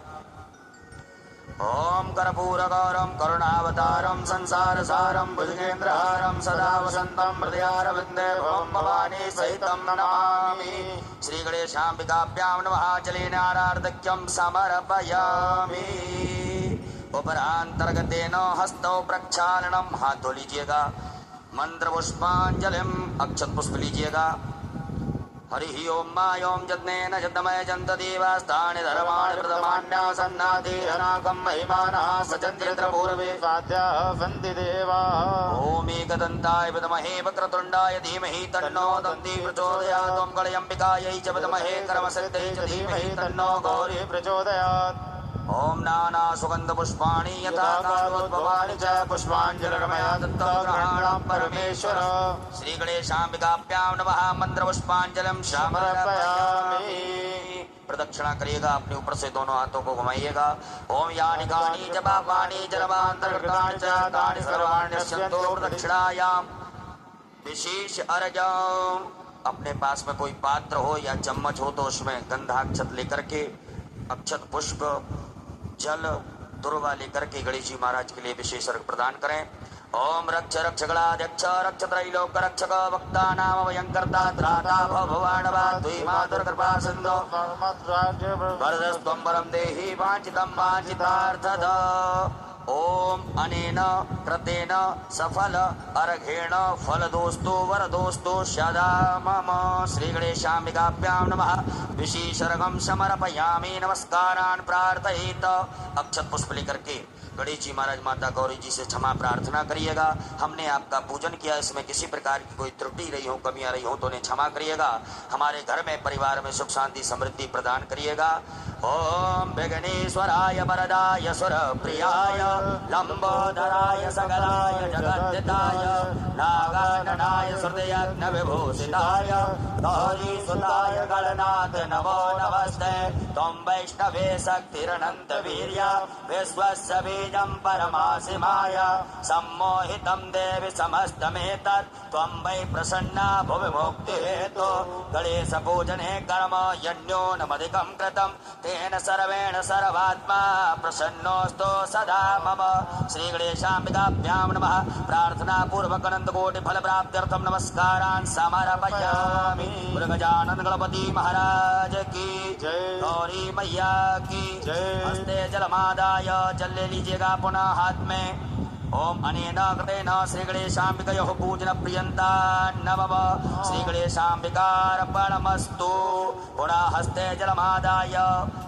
S1: ओम कर्पूरगौरम करुणावतारम संसार सारम भुजगेन्द्रहारम सदा वसंतम हृदयारविंदे भवम भवानी सहितम नमामि। श्री गणेशाम्बिकाभ्यां नमः। जलेन आरार्धक्यम समर्पयामि। उपरांतर्गतेन हस्तौ प्रक्षालनम। हाथ धो लीजिएगा। मंत्र पुष्पांजलिम। अक्षत पुष्प लीजिएगा। हरि ओम मायोम जज्ञेन जतमय जंत देवास्तानि धर्माणि प्रथमान्यासन्नादि अनागम महिमानः सचन्द्रित्र पूर्वे स्वाद्याः सन्ति देवाः। ओम एकदन्ताय विद्महे वक्रतुण्डाय धीमहि तन्नो दन्ती प्रचोदयात्। ओम गणेशाम्बिकायै च विद्महे कर्मसिद्ध्यै च धीमहि तन्नो गौरी प्रचोदयात्। ओम नाना सुगंध पुष्पाणि यथा कालोद्भवानि च पुष्पाञ्जलिर्मया दत्तं परमेश्वर। श्री गणेशाम्बिकाभ्यां नमः। मंत्र पुष्पांजलिं समर्पयामि। प्रदक्षिणा करिएगा। अपने ऊपर से दोनों हाथों को घुमाइएगा। ओम यानि कानि च पापानि जन्मान्तर्गतानि च तानि सर्वाणि नश्यन्तु प्रदक्षिणायां विशेष अर्घ्यम्। अपने पास में कोई पात्र हो या चम्मच हो तो उसमें गंधाक्षत लेकर के अक्षत पुष्प जल दुर्वा लेकर के गणेश जी महाराज के लिए विशेष अर्घ प्रदान करें। ओम रक्ष रक्ष गणाध्यक्ष रक्ष त्रैलोक रक्षक वक्ता नाम भयंकर्ता त्राता भवानवा द्वि मातुर कृपा सिंधु वरदस्त्वं वरं देहि वांछितं वांछितार्थद। ओम अनेन कृतेन सफल अर्घेण फलदोस्तु वरदोस्तु सदा मम। श्री गणेशाम्बिकाभ्यां नमः। विशेषर्घं समर्पयामि। नमस्कारान् प्रार्थयेत। अक्षत पुष्प लेकर के गणेश जी महाराज माता गौरी जी से क्षमा प्रार्थना करिएगा। हमने आपका पूजन किया, इसमें किसी प्रकार की कोई त्रुटि रही हो कमियां रही हो तो उन्हें क्षमा करिएगा। हमारे घर में परिवार में सुख शांति समृद्धि प्रदान करिएगा। ओम विघ्नेश्वराय वरदाय सुरप्रियाय लंबोदराय सकलाय जगद्दिताय नागाननाय श्रुतयज्ञ विभूषिताय गौरीसुताय गणनाथ नमो नमस्ते। त्वं वैष्णवे शक्तिरनंत वीर्य विश्वस्य बीजं परमासिमाय सम्मोहितं देवि समस्तमेतत् त्वं वै प्रसन्ना भुवि मुक्तिहेतु। गणेश पूजने कर्म यज्ञोऽनमधिकं कृतं तेन सर्वेण सर्वात्मा प्रसन्नोऽस्तु सदा मम। श्री गणेशाम्बिकाभ्यां नमः। प्रार्थना पूर्वक अनंत कोटि फल प्राप्त्यर्थम नमस्कारान् समर्पयामि। गजानन गणपति महाराज की जय। गौरी मैया की जय। हस्ते जलमादाय जल ले लीजिएगा पुनः हाथ में। ओम अनेन कृतेन श्री गणेशाम्बिकयोः पूजन प्रियंता नमः। श्री गणेशाम्बिकार्पणमस्तु। पुनः हस्ते जलमादाय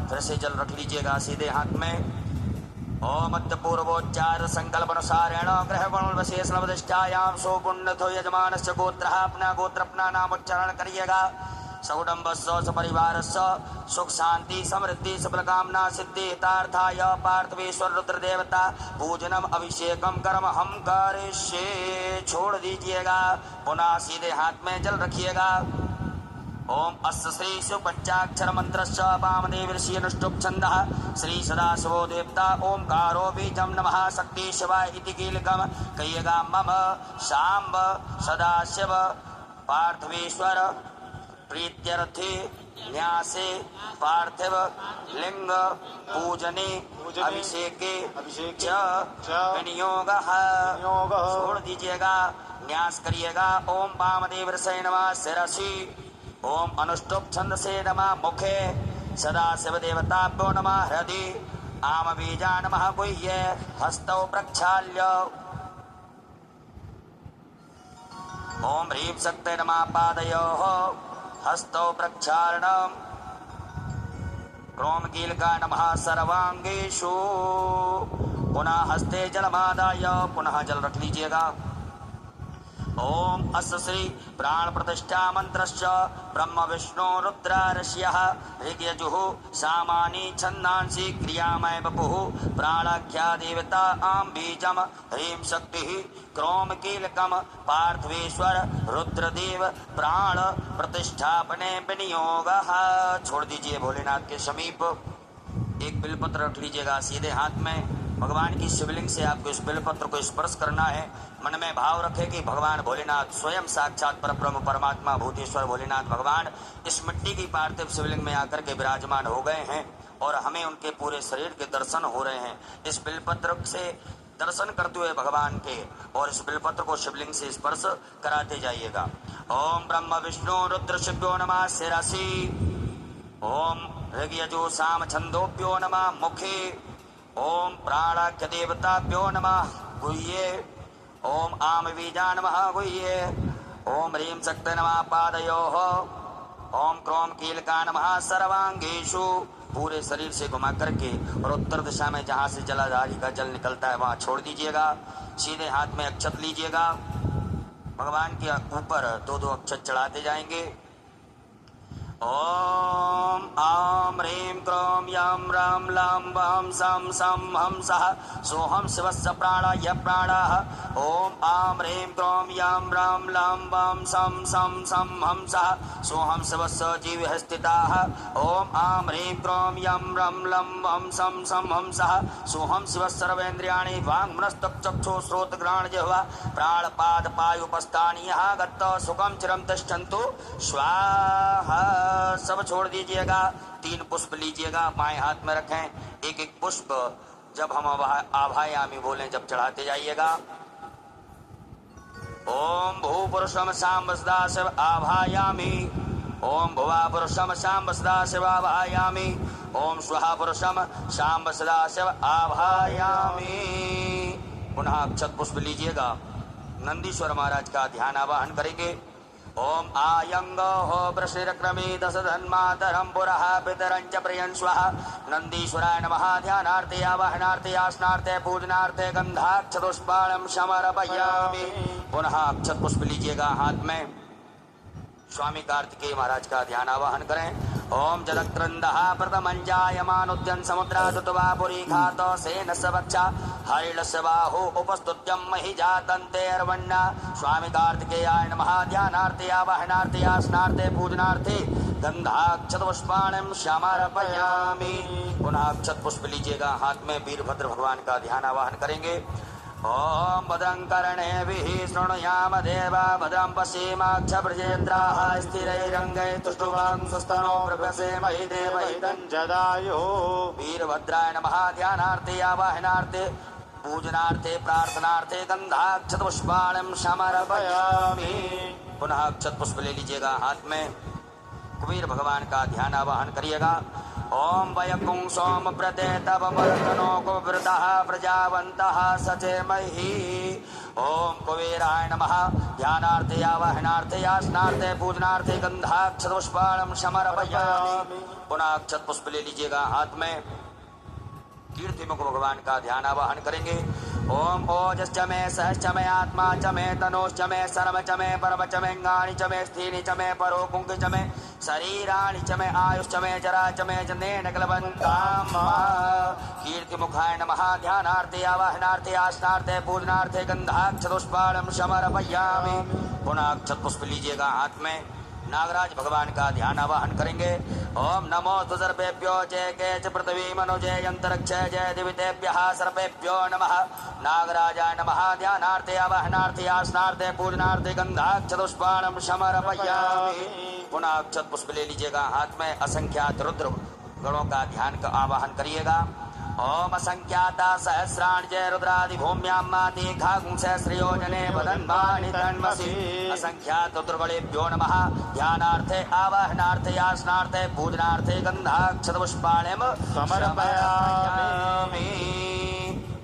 S1: फिर से जल रख लीजिएगा सीधे हाथ में। ओम पूर्वोच्चार संकल्प अनुसारेण ग्रह गुण विशेषण वधिष्ठायां सुपुण्यथो यजमानस्य गोत्रः। अपना गोत्र अपना नाम उच्चारण करिएगा। सकुटुम्बस्य सपरिवारस्य सुख शांति समृद्धि सफल कामना सिद्धि हितार्थाय पार्थवेश्वर रुद्र देवता पूजनम अभिषेकम कर्म हम करिष्ये। छोड़ दीजिएगा। पुनः सीधे हाथ में जल रखिएगा। ओम अस्य श्री शिव पंचाक्षर मंत्रस्य वामदेव ऋषि अनुष्टुप छंदः श्री सदाशिवो देवता ओंकारो बीजम नमः शक्ति शिवाय इति कीलकम कहिएगा। मम शांब सदाशिव पार्थवेश्वर प्रीत्यर्थे न्यासे पार्थिव लिंग पूजने अभिषेके विनियोगः। छोड़ दीजिएगा। न्यास करिएगा। ओम वामदेव ऋषये नमः शिरसि। ओम अनुष्टुप छंद से नमः मुखे। सदा शिव देवताभ्यो नमः हृदि। आम बीजान महागुह्ये हस्तौ प्रक्षाल्य ओम ह्रीं शक्ते नमः पादयोः हस्तौ प्रक्षालनम् क्रोम कीलका नमः सर्वांगेषु पुनः हस्ते जलमादाय पुनः जल रख लीजिएगा। ओम अस्य श्री प्राण प्रतिष्ठा मंत्रस्य ब्रह्म विष्णु रुद्र ऋषयः ऋग्यजुः सामानि छन्दांसि क्रियामय बपुः प्राणाख्या देवता आम बीजम ह्रीं शक्तिः क्रोम कीलकम पार्थवेश्वर रुद्रदेव प्राण प्रतिष्ठापने विनियोगः। छोड़ दीजिए भोलेनाथ के समीप। एक बिलपत्र रख लीजिएगा सीधे हाथ में। भगवान की शिवलिंग से आपको इस बिलपत्र को स्पर्श करना है। मन में भाव रखे कि भगवान भोलेनाथ स्वयं साक्षात परब्रह्म परमात्मा भूतेश्वर भोलेनाथ भगवान इस मिट्टी की पार्थिव शिवलिंग में आकर के विराजमान हो गए हैं और हमें उनके पूरे शरीर के दर्शन हो रहे हैं। इस बिलपत्र से दर्शन करते हुए भगवान के और इस बिलपत्र को शिवलिंग से स्पर्श कराते जाइएगा। ओम ब्रह्म विष्णु रुद्र शिव्यो नमः शिरसि ओम ऋग्यजु साम छंदोभ्यो नमः मुखे ओम प्राणाख्य देवताभ्यो नमः गुह्ये ओम आम बीजा नमः गुह्ये ओम ह्रीं शक्ते नमः पादयोः ओम क्रोम कीलका नमः सर्वांगेषु। पूरे शरीर से घुमा करके और उत्तर दिशा में जहाँ से जलाधारी का जल निकलता है वहाँ छोड़ दीजिएगा। सीधे हाथ में अक्षत लीजिएगा। भगवान के ऊपर दो दो अक्षत चढ़ाते जाएंगे। ओम आम ह्रीं क्रोम यम रम लम वम सम सम हम सः सोहम शिवस्य प्राणाय प्राणः ओम आम ह्रीं क्रोम यम रम लम वम सम सम सम हम सः सोहम शिवस्य जीवः स्थिताः ओम आम ह्रीं क्रोम यम रम लम वम सम सम हम सः सोहम शिवस्य सर्वेन्द्रियाणि वाङ् मनस्तक चक्षु श्रोत घ्राण जिह्वा प्राण पाद पायुपस्थानि यः गत्त सुखम चिरं तिष्ठन्तु स्वाहा। सब छोड़ दीजिएगा। 3 पुष्प लीजिएगा, बाएं हाथ में रखें। एक एक पुष्प जब हम आभायामी बोलें जब चढ़ाते जाइएगा। ओम भू पुरुषम शाम सदाशिव आभायामी ओम भुवा पुरुषम शाम सदाशिव आभायामी ओम स्वहा पुरुषम शाम सदाशिव आभायामी। पुनः अक्षत पुष्प लीजिएगा। नंदीश्वर महाराज का ध्यान आवाहन करेंगे। ओम आयंगो हो वृषिरक्रमी दश धन्मातरम पुरः पितरं च प्रियं स्वः नंदीश्वराय नमः। ध्यानार्थे आवाहनार्थे आसनार्थे पूजनार्थे गंधाक्षतपुष्पाणं समर्पयामि। पुनः अक्षत पुष्प लीजिएगा हाथ में। स्वामी कार्तिकेय महाराज का ध्यान आवाहन करें। ओम जलक्रंदः प्रथमं जायमानोद्यन समुद्रादुत्वा पुरीघात सेनस्य वक्षा हरिणस्य बाहु उपस्तुत्यं महि जातन्तेर्वण्णा। स्वामी कार्तिकेयाय नमः। ध्यानार्थे आवाहनार्थे आसनार्थे पूजनार्थे गंधाक्षतपुष्पाणं समर्पयामि। पुनः अक्षत पुष्प लीजिएगा हाथ में। वीरभद्र भगवान का ध्यान आवाहन करेंगे। ओम भद्रं कर्णेभिः शृणुयाम देवा भद्रं पश्येमाक्षभृजेन्द्राः स्थिरैरङ्गैः तुष्टुवांसस्तनो प्रभसेमहि देवहितं जदायुः। वीरभद्राय नमः। ध्यानार्थे आवाहनार्थे पूजनार्थे प्रार्थनार्थे गंधाक्षतपुष्पाणं समर्पयामि। पुनः अक्षत पुष्प ले लीजिएगा हाथ में। कुबेर भगवान का ध्यान आवाहन करिएगा। ओम वयकुं सोम प्रते तव वर्तनो कुवृतः प्रजावन्तः सचेमहि। ओम कुबेराय नमः। ध्यानार्थे आवाहनार्थे आसनार्थे पूजनार्थे गंधाक्षतपुष्पाणं समर्पयामि। पुनः अक्षत पुष्प ले लीजिएगा हाथ में। कीर्तिमुख भगवान का ध्यान आवाहन करेंगे। ओम ओजश्च मे सहश्च मे आत्मा च मे तनोश्च मे सर्व च मे परम च मे अंगानि च मे स्थीनि च मे परोपुंख च मे शरीराणि च मे आयुश्च मे जरा च मे जनेन क्लबन्ताम्। कीर्तिमुखाय नमः। ध्यानार्थे आवाहनार्थे आसनार्थे पूजनार्थे गंधाक्षतपुष्पाणं समर्पयामि। पुनः अक्षत पुष्प लीजिएगा हाथ में। नागराज भगवान का ध्यान आवाहन करेंगे। ओम नमो सर्पेभ्यो जय केच पृथ्वी मनुजय अंतरिक्ष जय दिवितेभ्यः सर्पेभ्यो नमः। नागराजाय नमः। ध्यानार्थे आवाहनार्थे आसनार्थे पूजनार्थे गंधाक्षतपुष्पाणं समर्पयामि। पुनः अक्षत पुष्प ले लीजिएगा हाथ में। असंख्यात रुद्र गणों का ध्यान का आवाहन करिएगा। ओम असंख्याता सहस्राण जय रुद्रादि भूम्यां माते खागुं सहस्रयोजने वदन्वानि तन्मसि असंख्यात दुर्गणेभ्यो नमः ध्यानार्थे आवाहनार्थे आसनार्थे पूजनार्थे गंधाक्षत पुष्पाण्यं समर्पयामि।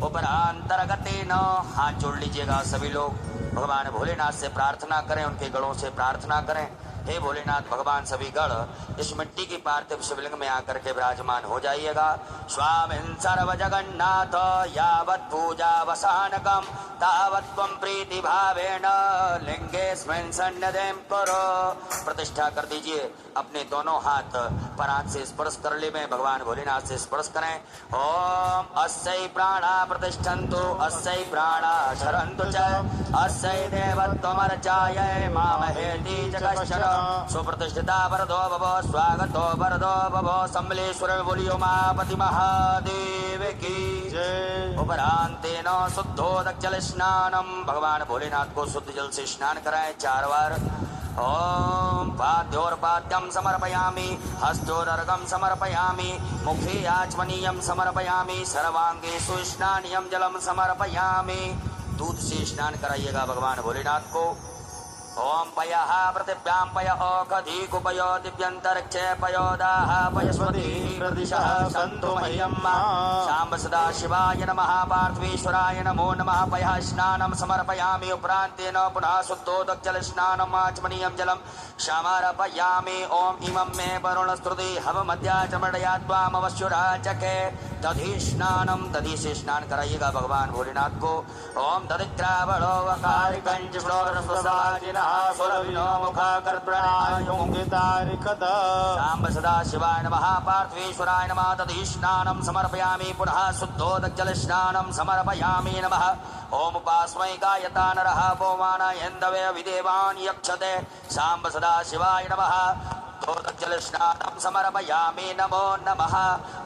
S1: उपरांतरगतेन हाथ जोड़ लीजिएगा सभी लोग। भगवान भोलेनाथ से प्रार्थना करें, उनके गणों से प्रार्थना करें। हे भोलेनाथ भगवान सभी गण इस मिट्टी की पार्थिव शिवलिंग में आकर के विराजमान हो जाइएगा। स्वामिन् सर्व जगन्नाथ यावत् पूजा वसानकम तावत् त्वं प्रीति भावेन लिंगेस्मिन् सन्निधिं कुरु। प्रतिष्ठा कर दीजिए, अपने दोनों हाथ परात से स्पर्श कर ले में भगवान भोलेनाथ से स्पर्श करें। ओम अस्यै प्राणा प्रतिष्ठन्तु अस्यै प्राणा शरन्तु च अस्यै देवत्वमर्चायै मामहेति च कश्चन। सुप्रतिष्ठिता वरदो भव स्वागतो वरदो भव। सम्मलेश्वर बोलियो उमापति महादेव की जय। उपरांतेन शुद्धोदक जल स्नानम, भगवान भोलेनाथ को शुद्ध जल से स्नान कराएं 4 बार। ओम पाद्योर्पाद्यम समर्पयामि हस्तोदर्घम समर्पयामि मुखे आचमनीयम समर्पयामि सर्वांगे सुस्नानियम जलम समर्पयामि। दूध से स्नान कराइएगा भगवान भोलेनाथ को। ओम पयः पृथिव्यां पय औषधीकुपयो दिव्यन्तरिक्षे पयोदाः पयस्वती प्रदिशः सन्तु मह्यम्। शाम्ब सदा शिवाय नमः पार्थीश्वराय नमो नमः। पयः स्नानं समर्पयामि। उपरान्तेन पुनः शुद्धोदक जल स्नानम् आचमनीयं जलं समर्पयामि। ओम इमं मे वरुणस्तुति हवमध्याचमडयात्वामवश्युराचके। दधि स्नानम, दधि से स्नान कराइएगा भगवान भोलेनाथ को। ओम दधिक्रावणो वकारिकञ्च श्लोरस्वसाजिनः सुरभिनो मुखाकर्प्रणायोङ्गितारिकद। शाम्ब सदा शिवाय नमः पार्थीश्वराय नमः। दधि स्नानं समर्पयामि। पुनः शुद्धोदक जल स्नानं समर्पयामि नमः। ओम उपास्मै गायता नरः पौमानयन्दवे विदेवान् यक्षते। शाम्ब सदा शिवाय नमः। जल स्नानं समर्पयामि नमो नमः।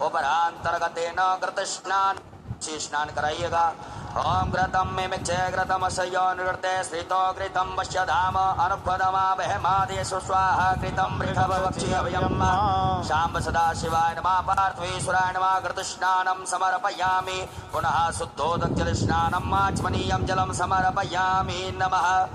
S1: उपरांतर्गतेन घृत स्नान से स्नान कराइएगा। ओम घृतं मे मिक्षे घृतमस्यो निवृत्ते श्रितो घृतं वश्य धाम अनुपदमा बहमादेशु स्वाहा घृतं वृषभवक्षीयम्। शाम्ब सदा शिवाय नमः पार्थीश्वराय नमः। घृत स्नानं समर्पयामि। पुनः शुद्धोदक जल स्नानम् आचमनीयं जलं समर्पयामि नमः।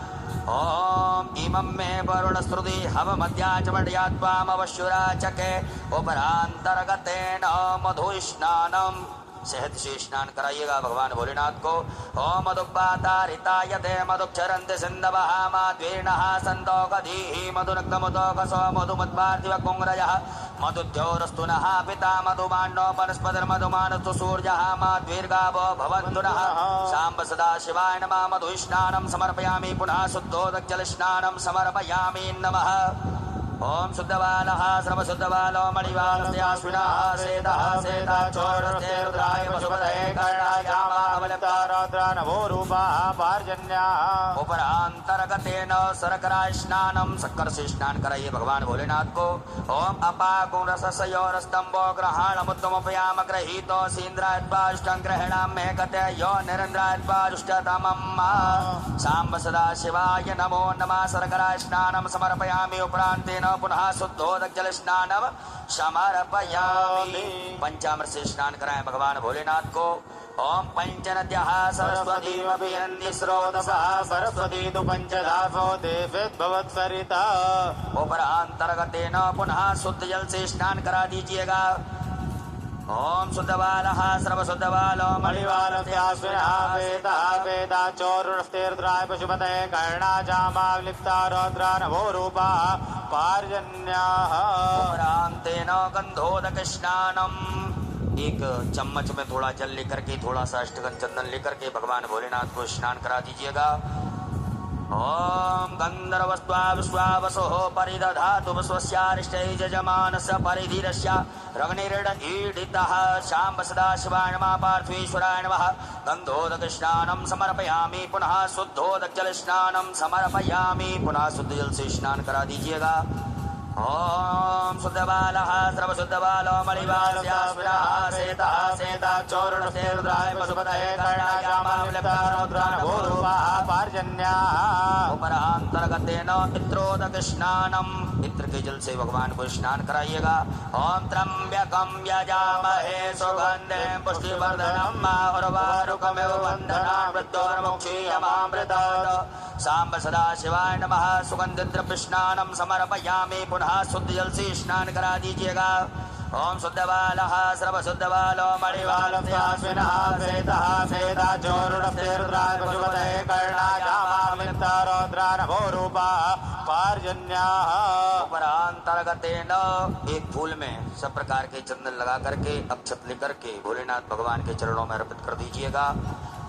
S1: ओम इमं मे वरुणस्तुति हवमध्याचमडयात्वामवश्युराचके। उपरांतर्गतेन मधु स्नानम, शहद से स्नान कराइएगा भगवान भोलेनाथ को। ओम मधुपातारितायते मधुक्षरन्ति सिन्धवः माध्वीर्णः सन्तोषधीः मधुनक्तमुदोकसो मधुमत्पार्थिव कुङ्ग्रयः मधुद्योरस्तु नः पिता मधुमान्नो वनस्पतिर्मधुमानस्तु सूर्यः माध्वीर्गावो भवन्तु नः। शाम्ब सदा शिवाय नमः। मधु स्नानं समर्पयामि। पुनः शुद्धोदक जल स्नानं समर्पयामि नमः। ओम शुद्धबालः सर्वशुद्धबालो मणिबालस्याश्विनः सेतः सेताचोरस्ते रुद्राय पशुपतये कर्णायामावलिप्तारौद्रा नभो रूपाः पार्जन्याः। उपरांतर्गतेन शर्करा स्नानं, शक्कर से स्नान कराइए भगवान भोलेनाथ को। ओम अपाकुरसयोरस्तम्भो ग्रहाणमुत्तमोपयाम गृहीतो सीन्द्रायत्वाष्टं ग्रहणां मे कते यो निरन्द्रायत्वाष्टतमम्। शाम्ब सदा शिवाय नमो नमः। शर्करा स्नानं समर्पयामि। उपरांतेन पुनः शुद्धोदक जल स्नानम समर्पयामि। पंचामृत से स्नान कराएं भगवान भोलेनाथ को। ओम पंचनद्यः सरस्वतीमभियन्ति स्रोतसः सरस्वती तु पंचधासो देवेद्भवत्सरिता। उपरांतर्गतेन पुनः शुद्ध जल से स्नान करा दीजिएगा। ओम शुद्धबालः सर्वशुद्धबालो मणिबालस्याश्विनः वेदः वेदाचोरुरस्तेर्द्राय पशुपतये कर्णाजामावलिप्ता रौद्रा नभो रूपाः पार्जन्याः। उपरांतेन गंधोदक स्नानम, एक चम्मच में थोड़ा जल लेकर के थोड़ा सा अष्टगंध चंदन लेकर के भगवान भोलेनाथ को स्नान करा दीजिएगा। ओम गंधर्वस्त्वा विश्वावसोः परिदधातु स्वस्यारिष्टै यजमानस्य परिधीरस्य रग्निर्ईडितः। शाम्ब सदा शिवाय नमः पार्थीश्वराय नमः। गंधोदक स्नानं समर्पयामि। पुनः शुद्धोदक जल स्नानं समर्पयामि। पुनः शुद्ध जल से स्नान करा दीजिएगा। ओम शुद्ध बालः सर्व शुद्ध बालो मणिबालस्यास्मिनः सेतः सेताक्षोरुणस्ते रुद्राय पशुपतये कर्णायामाविलप्तारोद्रान भूरूपाः
S2: पार्जन्याः
S1: उपरांतर्गतेन पित्रोदक स्नानम, पितृ के जल से भगवान को स्नान कराइएगा। ओम त्र्यंबकं यजामहे सुगंधिं पुष्टिवर्धनम् उर्वारुकमिव बन्धनान् मृत्योर्मुक्षीयमामृतात्। सांब सदा शिवाय नमः। सुगंध द्रव्य स्नानम समर्पयामि। पुनः शुद्ध जल से स्नान करा दीजिएगा। ओम शुद्ध बालः सर्व शुद्ध बालो मणिबालस्यास्मिनः सेतः सेताक्षोरुणस्ते रुद्राय पशुपतये कर्णायामाविलप्तारोद्रान भूरूपाः पार्जन्याः। उपरांतर्गतेन एक फूल में सब प्रकार के चंदन लगा करके अक्षत लेकर के भोलेनाथ भगवान के चरणों में अर्पित कर दीजिएगा।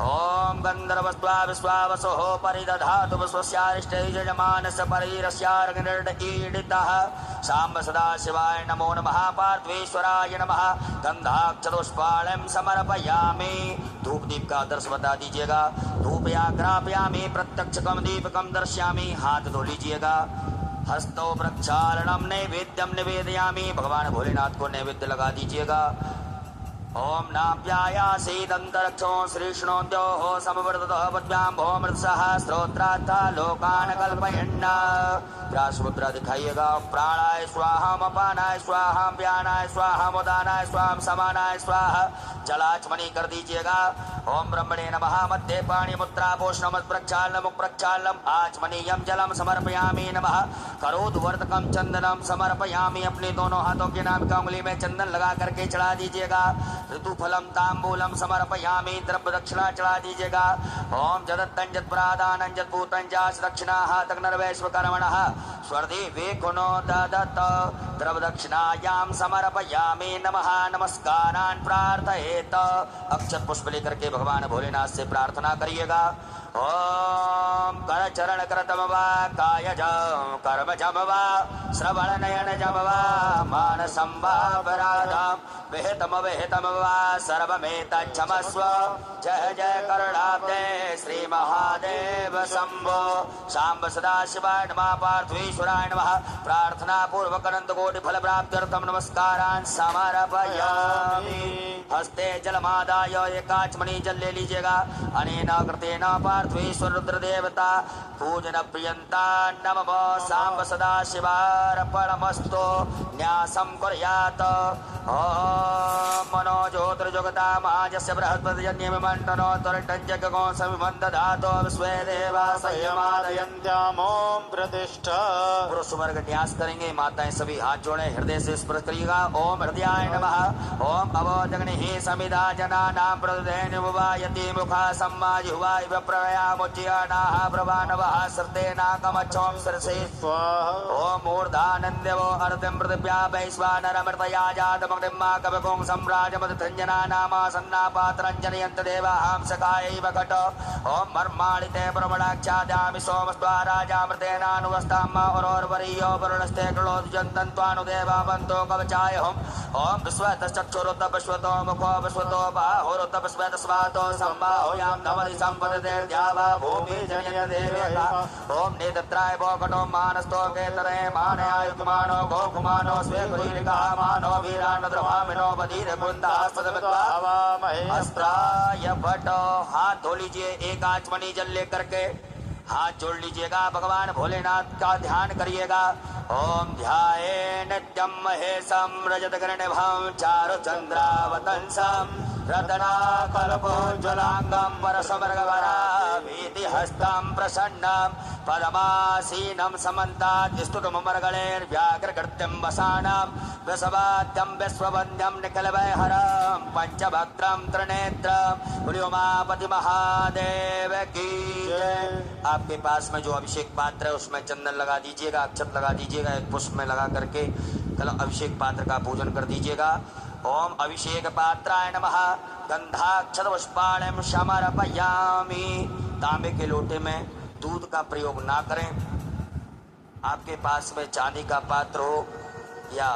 S1: ओम गंधर्वस्त्वा विश्वावसो परिदधातु स्वस्यारिष्टे यजमानस्य परिरस्यार्गनिर्डईडितः। सांब सदा शिवाय नमो नमः। पार्थेश्वराय नमः। गंधाक्षतुष्पाणं समर्पयामि। धूप दीप का आदर्श बता दीजिएगा। धूपयाग्रापयामि प्रत्यक्षकम दीपकम दर्शयामि। हाथ धो लीजिएगा। हस्तो प्रक्षालनम नैवेद्यम निवेदयामि। भगवान भोलेनाथ को नैवेद्य लगा दीजिएगा। ओम नाप्यायासीदंतरक्षो श्रीष्णोद्योः समवर्ततः पद्भ्यां भौमृतसः स्त्रोत्रार्था लोकान् कल्पयन्। व्यासमुद्रा दिखाइएगा। प्राणाय स्वाहा, अपानाय स्वाहा, व्यानाय स्वाहा, उदानाय स्वाहा, समानाय स्वाहा। जलाचमनी कर दीजिएगा। ओम ब्रह्मणे नमः। मध्य पाणी मुद्रा पोषणम प्रक्षालनम प्रक्षालनम आचमनीयम जलम समर्पयामि नमः। करोद्वर्तकम चंदनम समर्पयामि। अपने दोनों हाथों के नाम का उंगली में चंदन लगा करके चढ़ा दीजिएगा। ऋतुफलम तांबूलम समर्पयामि। द्रव्य दक्षिणा चढ़ा दीजिएगा। ओम जदत्तं जत्प्रादानं जत्भूतं जास दक्षिणाः तग्नर्वैश्वकर्मणः स्वर्देवे गुणो ददत। द्रव्य दक्षिणायां समर्पयामि नमः। नमस्कारान् प्रार्थयेत। अक्षत पुष्प लेकर के भगवान भोलेनाथ से प्रार्थना करिएगा। ओम कर चरण करतम वा कायज कर्मजम वा श्रवण नयनजम वा मानसं वा अपराधं विहितम विहितम वा सर्वमेतच्छमस्व। जय जय करुणाब्दे श्री महादेव शंभो। सांब सदा शिवाय नमः। पार्थेश्वराय नमः। प्रार्थना पूर्वक अनंत कोटि फल प्राप्त्यर्थम नमस्कारान् समर्पयामि। हस्ते जलमादाय एकाचमनी जल ले लीजिएगा। अनेन कृतेन पार्थेश्वर रुद्र देवता पूजन प्रियंता नमः। सांब सदा शिवार्पणमस्तु। न्यासं कुर्यात्। ओम मनो ज्योतिर्जगता महाजस्य बृहस्पतिजन्यमिमण्डनो त्वरितञ्जगो समिमन्दधातो विश्वे देवा संयमादयन्त्याम्। ओम प्रतिष्ठा। पुरुष वर्ग न्यास करेंगे। माताएं सभी हाथ जोड़े हृदय से स्पर्श करिएगा। ओम हृदयाय नमः। ओम अवोजग्निः समिधा जनानां प्रदुधेनुवायति मुखा सम्माजिह्वा इव प्रलयामुच्यनाः प्रवानवः सर्तेनाकमच्छों सरसे स्वाहा। ओम मूर्धानन्द्यवो अर्धं पृथिव्या वैश्वानरमृतया जातमग्निम्मा कवकों सम्राजमदधञ्जनानामासन्ना पात्रं जनयन्त देवाहां सखायैव घट। ओम मर्माणिते प्रमणाक्षाद्यामि सोमस्त्वाराजामृतेनानुवस्ताम् औरोर्वरीयो वरुणस्ते कृणोद्यन्तन्त्वानुदेवावन्तो कवचाय हम। ओम विश्वतश्चक्षुरुतपश्वतो मुखो विश्वतो बाहुरुतपश्वतस्वातो सम्बाहुयां नमति सम्पदते द्यावा भूमि जनय देवेता। ओम नेत्रत्राय भोकटो मानस्तो केतरे मानयायुक्मानो गोकुमानो स्वे कुलीरिकः मानो वीरान्नद्रभामिनो बधीर कुन्दास्पदमित्वावामहे। अस्त्राय भट। हाथ धो लीजिए। एक आचमनी जल लेकर के हाथ जोड़ लीजिएगा। भगवान भोलेनाथ का ध्यान करिएगा। ओम ध्याये नित्यं महेशं रजतगर्णिभं चारुचन्द्रावतंसं रत्नाकल्पोज्ज्वलांगं परशुमृगवराभीतिहस्तं प्रसन्नं पद्मासीनं समन्तात् स्तुतमुमर्गणैर्व्याघ्रकृत्यं वसानं वृषभाद्यं विश्ववन्द्यं निखिलवैहरं पंचभक्त्रं त्रिनेत्रं उमापति महादेव की जय। आपके पास में जो अभिषेक पात्र है उसमें चंदन लगा दीजिएगा। अक्षत लगा दीजिएगा। एक पुष्प में लगा करके कल अभिषेक पात्र का पूजन कर दीजिएगा। ओम अभिषेक पात्राय नमः। गंधाक्षत पुष्पाणं समर्पयामि। तांबे के लोटे में दूध का प्रयोग ना करें। आपके पास में चांदी का पात्र हो या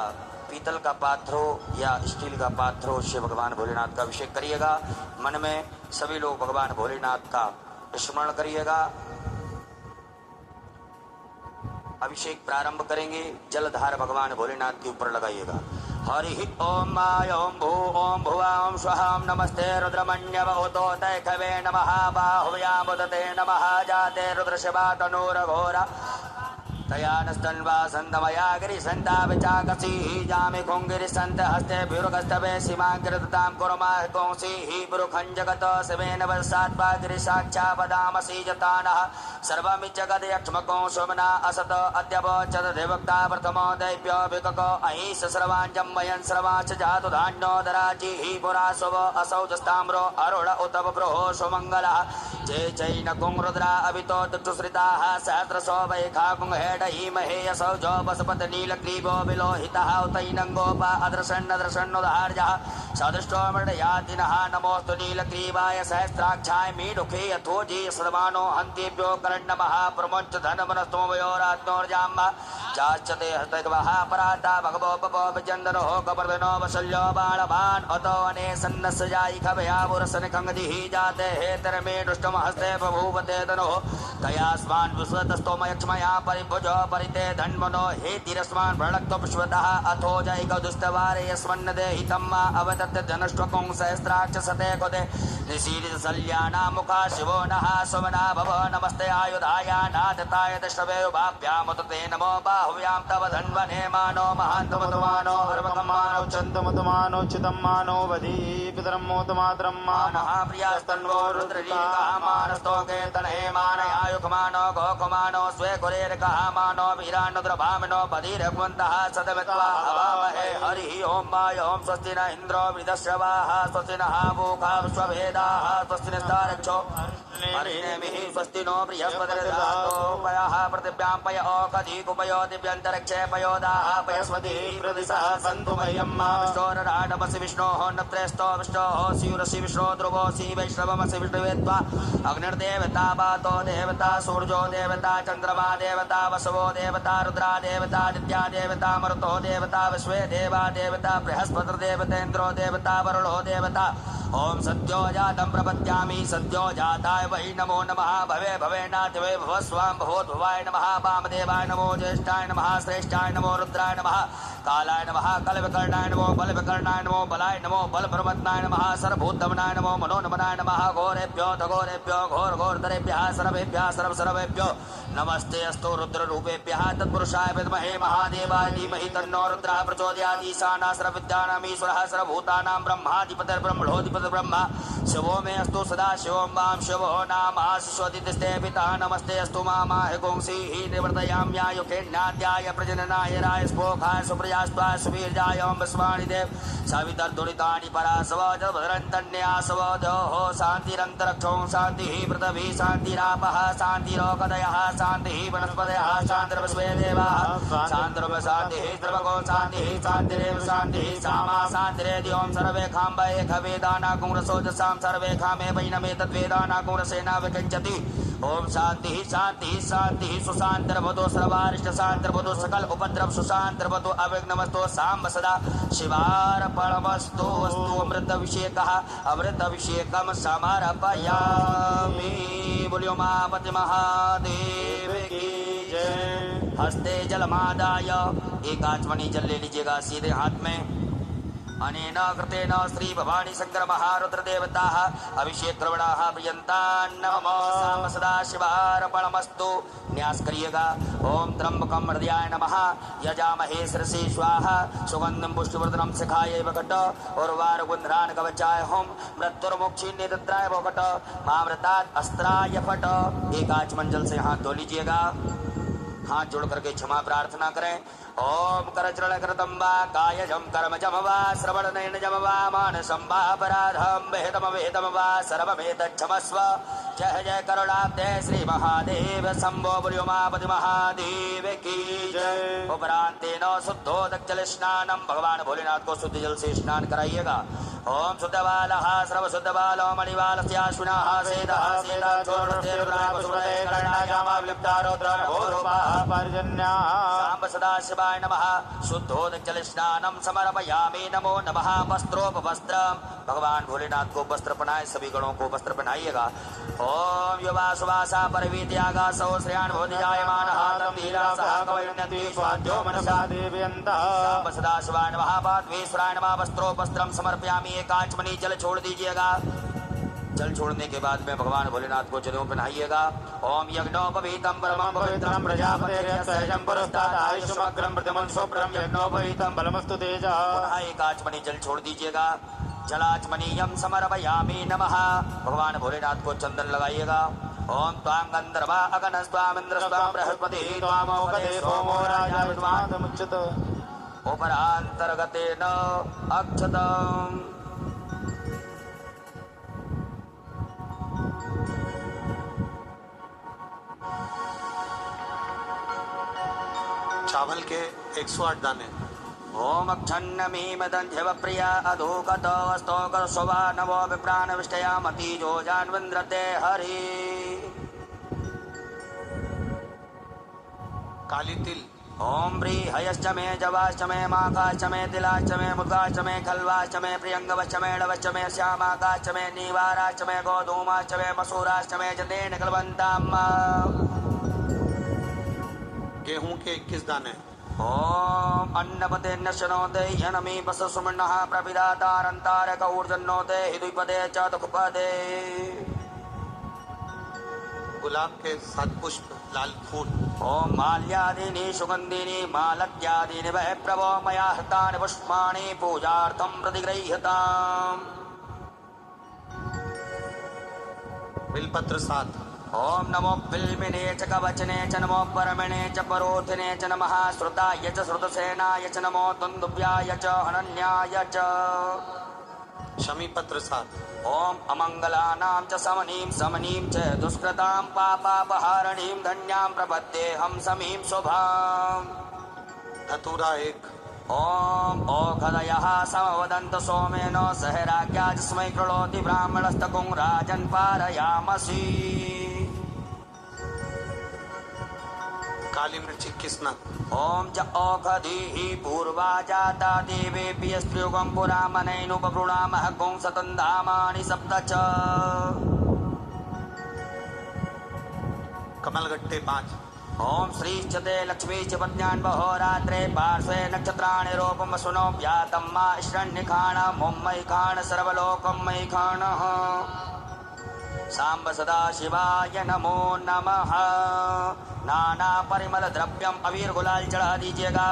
S1: पीतल का पात्र हो या स्टील का पात्र हो, उससे भगवान भोलेनाथ का अभिषेक करिएगा। मन में सभी लोग भगवान भोलेनाथ का स्मरण करिएगा। अभिषेक प्रारंभ करेंगे। जलधार भगवान भोलेनाथ के ऊपर लगाइएगा। हरि ओम माय ओम भू ओम भुवा ओम स्वः ओम नमस्ते रुद्रमण्यवतो तैखवे नमः बाहुव्यां मुदते नमः जाते रुद्रशिवा तनूरघोरा तयानस्तन्वा सन्दमया गिरिसन्तावचाकसी जामे खुङ्गिरि सन्त हस्ते भ्युर्गस्तवे सीमाकृतां कुर्माः कौंसीः पुरुखं जगत शिवेन वसात्वा गिरिसाक्षापदामसि जतानः सर्वमिज्जगत् यक्ष्मको सोमना असत अद्यव चतुर्विभक्ता प्रथमो दैव्यो विकक अहिंस सर्वाञ्जं वयन् सर्वांश जातु धान्योदराजिः पुरासव असौजस्ताम्रो अरुण उत बभ्रुः सुमङ्गलः जय चैनकुं रुद्रा अभितो दुष्टुश्रिताः सहस्रशो वैखा कुङ्हेडहि महे यसौ जो वसपत नीलग्रीवो विलोहितः उतैनङ्गोपा अदर्शन्नुदार्यः सदृष्टो मृडयातिनः नमोऽस्तु नीलग्रीवाय सहस्राक्षाय मीडुखे यथोजी सदमानो हन्तेभ्यो करण्डमः प्रमुञ्च धनमनस्तोमयोरात्मोर्जाम्ब चाश्चते हस्तगवः पराता भगवो पपो विजन्दनो कपर्दिनो वसल्यो बाणवान् अतो अने सन्नस्य जायि खभयावुरसन खङ्गदिः जाते हेतरमे दुष्टम हस्ते बभूवते तनोः तयास्मान् विश्वतस्तोमयक्ष्मया परिभुजो परिते धन्मनो हेतिरस्मान् भृणक्तो विश्वतः अथो जैकदुस्तवारे यस्मन्न देहितं मा अवदत्त धनुष्वकुं सहस्राक्षसते कुते निशीलित सल्याना मुखा शिवो नः सुमना भव नमस्ते आयुधाय नादताय दशवे उभाभ्यामुत ते नमो बाहुव्यां तव धन्वने मानो महान्तमतमानो हर्वकमानो चन्दमतमानो चिदम्मानो वधी पितरं मोतमातरं मानः प्रियास्तन्वो रुद्रलीकः मानस्तोके तनहे मानयायुखमानो गोखमानो स्वे कुरेरकः मानो वीरान्नुद्रभामिनो बधिरघ्वन्तः सदमित्वा हवामहे हरिः ओं माय ओं स्वस्ति न इन्द्रो वृदश्रवाः स्वस्ति नः मूखा विश्वभेदाः स्वस्ति नस्तारक्षो हरिणेमिः स्वस्ति नो बृहस्पतिर्दधातु पयः पृथिव्यां पय ओखधीकुपयो दिव्यन्तरिक्षे पयोदाः पयस्वती प्रदिशः सन्तु मह्यं मा विष्णोरराडमसि विष्णोः नत्रेस्तो विष्णोः स्यूरसि विष्णो ध्रुवोऽसि वैष्णवमसि विष्णुवेत्वा अग्निर्देवता वातो देवता सूर्यो देवता चन्द्रमा देवता वसवो देवता रुद्रा देवता आदित्या देवता मरुतो देवता विश्वे देवा देवता बृहस्पतिर्देवतेन्द्रो देवता वरुणो देवता ओम सत्यो जातं प्रपद्यामि सत्यो जाताय वै नमो नमः भवे भवेनाथिवे भवस्वां भवोद्भवाय नमः वामदेवाय नमो ज्येष्ठाय नमः श्रेष्ठाय नमो रुद्राय नमः कालाय नमः कलविकर्णाय नमो बलविकर्णाय नमो बलाय नमो बलप्रमत्नाय नमः सर्वभूतमनाय नमो मनोन्मनाय नमः घोरेभ्यो घोरेभ्यो घोर घोरतरेभ्यः सर्वेभ्यः सर्वसर्वेभ्यो नमस्ते अस्तु रुद्ररूपेभ्यः तत्पुरुषाय विद्महे महादेवाय धीमहि तन्नो रुद्रः प्रचोदयात् ईशानः सर्वविद्यानामीश्वरः सर्वभूतानां ब्रह्माधिपतिर्ब्रह्मणोऽधिपतिर्ब्रह्म शिवो मे अस्तु सदा शिवं वां शिवो नाम शिशोदितिस्ते पिता नमस्ते अस्तु मामाहि पुंसीः निवर्तयाम्यायुखेन्याद्याय प्रजननाय राय स्पोखाय सुप्रियास्त्वाय सुवीर्याय ओं विश्वाणि देव सवितर्दुरितानि परासव जलभद्रन्तन्यासव दोः शान्तिरन्तरिक्षो शान्तिः पृथिवी शान्तिरापः शान्तिरोकदयः शान्तिः वनस्पतयः शान्तिर्विश्वे देवाः शान्तिर्व शान्तिः सर्वगो शान्तिः शान्तिरेव शान्तिः सामा शान्तिरेधि ओं सर्वे खाम्ब एकवेदानाकुंरसोजसां सर्वे खामे वैनमेतद्वेदानाकुंरसेना विकिञ्चति ओम शान्तिः शान्तिः शान्तिः सुशान्तिर्भवतु सर्वारिष्ट शान्तिर्भवतु सकल उपद्रव सुशान्तिर्भवतु अविघ्नमस्तु साम्ब सदा शिवार्पणमस्तु वस्तु अमृतभिषेकः अमृतभिषेकं समर्पयामि। बोलियो उमापति महादेव की जय। हस्ते जलमादाय एक आचमनी जल ले लीजिएगा सीधे हाथ में। अनेन कृतेन श्री भवानी शंकर महारुद्र देवताः अभिषेक क्रवणाः प्रियन्तान् नमो साम सदा शिवार्पणमस्तु। न्यास करिएगा। ओम त्र्यंबकं हृदयाय नमः यजामहे शिरसि स्वाहा सुगंधं पुष्टिवर्धनम शिखायै वकट उर्वार गुंध्रान कवचाय होम मृत्युर्मुक्षिन्ने तत्राय वकट मामृतात् अस्त्राय फट। एक आचमन जल से हाथ धो लीजिएगा। हाथ जोड़ करके क्षमा प्रार्थना करें। ओम करचरण कृतं वा कायजं कर्मजं वा श्रवणनयनजं वा मानसं वा अपराधं विहितं वा सर्वमेतच्छमस्व। जय जय करुणाब्धे श्री महादेव शंभो। बोलियो उमापति महादेव की जय। उपरांतेन शुद्धोदक जल स्नानम भगवान भोलेनाथ को शुद्ध जल से स्नान कराइएगा। ओम शुद्ध बालः सर्व शुद्ध बालो मणिबालस्याश्विनः सेदः सेदाचोर्णस्तेरुद्राकुसुमते कर्णायामाविलिप्तारोद्रभूरूपाः
S2: पर्जन्याः
S1: साम्ब सदाशिवाय नमः शुद्धोदकजलस्नानं समर्पयामि नमो नमः वस्त्रोपवस्त्रम भगवान भोलेनाथ को वस्त्र पहनाए सभी गणों को वस्त्र पहनाइएगा ओम युवा सुवासा परवीत्यागा सहस्रयान भोधिजायमानः तम धीरा सह कवयन्ति स्वाद्यो मनसा
S2: देव्यन्तः
S1: साम्ब सदाशिवाय नमः पाद्वेश्वराय नमः वस्त्रोपस्त्रम समर्पयामि एक आचमनी जल छोड़ दीजिएगा जल छोड़ने के बाद में भगवान भोलेनाथ को जनेऊ पहनाइएगा ओम यज्ञोपवीतम परमं पवित्रं प्रजापतेर्यसहजं पुरस्तात् आयुष्मग्रं प्रतिमं शुभ्रं यज्ञोपवीतम बलमस्तु तेजः पुनः एक आचमनी जल छोड़ दीजिएगा जलाचमनीयं समर्पयामि नमः भगवान भोलेनाथ को चंदन लगाइएगा ओम त्वां गंधर्वा अगनस्त्वामिन्द्रस्त्वां बृहस्पतिः त्वामोकदे सोमो राजा विद्वान् उपरान्तर्गतेन अक्षतम्
S2: चावल के 108 दाने
S1: ओम क्षन्नमीम दन्ध्यव प्रिया अधोगत स्तोक शोभा नवो विप्राण विष्टयामति जो जानविन्द्रते हरि
S2: काली तिल
S1: ओम ब्री हयश्च मे जवाश्च मे माघाश्च मे तिलाश्च मे मुद्गाश्च मे खल्वाश्च मे प्रियंगवश्च मे डवश्च मे श्यामाकाश्च मे नीवाराश्च मे गोधूमाश्च मे मसूराश्च मे जतेन कलवन्ताम्
S2: गेहूं के 21 दाने
S1: ओम अन्नपते नशनोते यनमी बससुमन्नः प्रविदातारन्तारक ऊर्जन्नोते हिदुपदे च दुःखपदे
S2: गुलाब के 7 पुष्प लाल फूल
S1: ओम माल्यादीनि सुगन्धिनि मालत्यादीनि वै प्रभो मया हृतानि पुष्पाणि पूजार्थं प्रतिगृह्यताम्
S2: बिलपत्र 7
S1: ओम नमो बिल्मिने च कवचने च नमो परमणे च परोथिने च नमः श्रुताय च श्रुतसेनाय च नमो दुन्दुभ्याय च अनन्याय च
S2: शमी पत्र 7
S1: ओम अमंगलानां च समनीं च दुष्कृतां पापापहारणीं धन्यां प्रपद्येऽहं समीं शुभाम्
S2: धतूरा 1
S1: ओम ओखदयः समवदन्त सोमेन सह राज्ञा स्मै कृणोति ब्राह्मणस्तकुं राजन् पारयामसि
S2: काली मिर्ची किसना
S1: ओम च ओखधीः पूर्वा जाता देवेभ्यः स्त्रियुगं पुरामनैनुपवृणामः गुंसतन्धामानि सप्त च
S2: कमलगट्टे 5
S1: ओम श्रीश्च ते लक्ष्मी च पत्न्यान् बहोरात्रे पार्श्वे नक्षत्राणि रूपं सुनो व्यातं मा श्रण्यखाण मुम्मयि खाण सर्वलोकं मयि खाणः सांब सदा शिवाय नमो नमः नाना परिमल द्रव्यम अबीर गुलाल चढ़ा दीजिएगा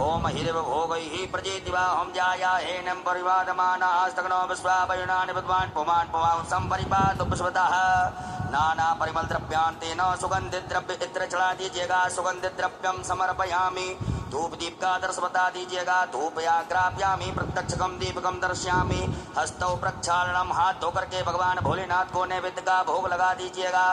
S1: ओम हिरव भोगैः प्रजेतिवाहं जायाहेनं परिवादमानास्तग्नो विश्वावयुनानि विद्वान् पुमान् पुमां संपरिपात पुष्पतः नाना परिमल द्रव्यांतेन सुगंधित द्रव्य इत्र चढ़ा दीजिएगा सुगंधित द्रव्यम समर्पयामि धूप दीप का दर्श बता दीजिएगा धूपयाग्राप्यामि प्रत्यक्षकम दीपकम दर्श्यामि हस्तौ प्रक्षालनम हाथ धोकर के भगवान भोलेनाथ को नैवेद्य का भोग लगा दीजिएगा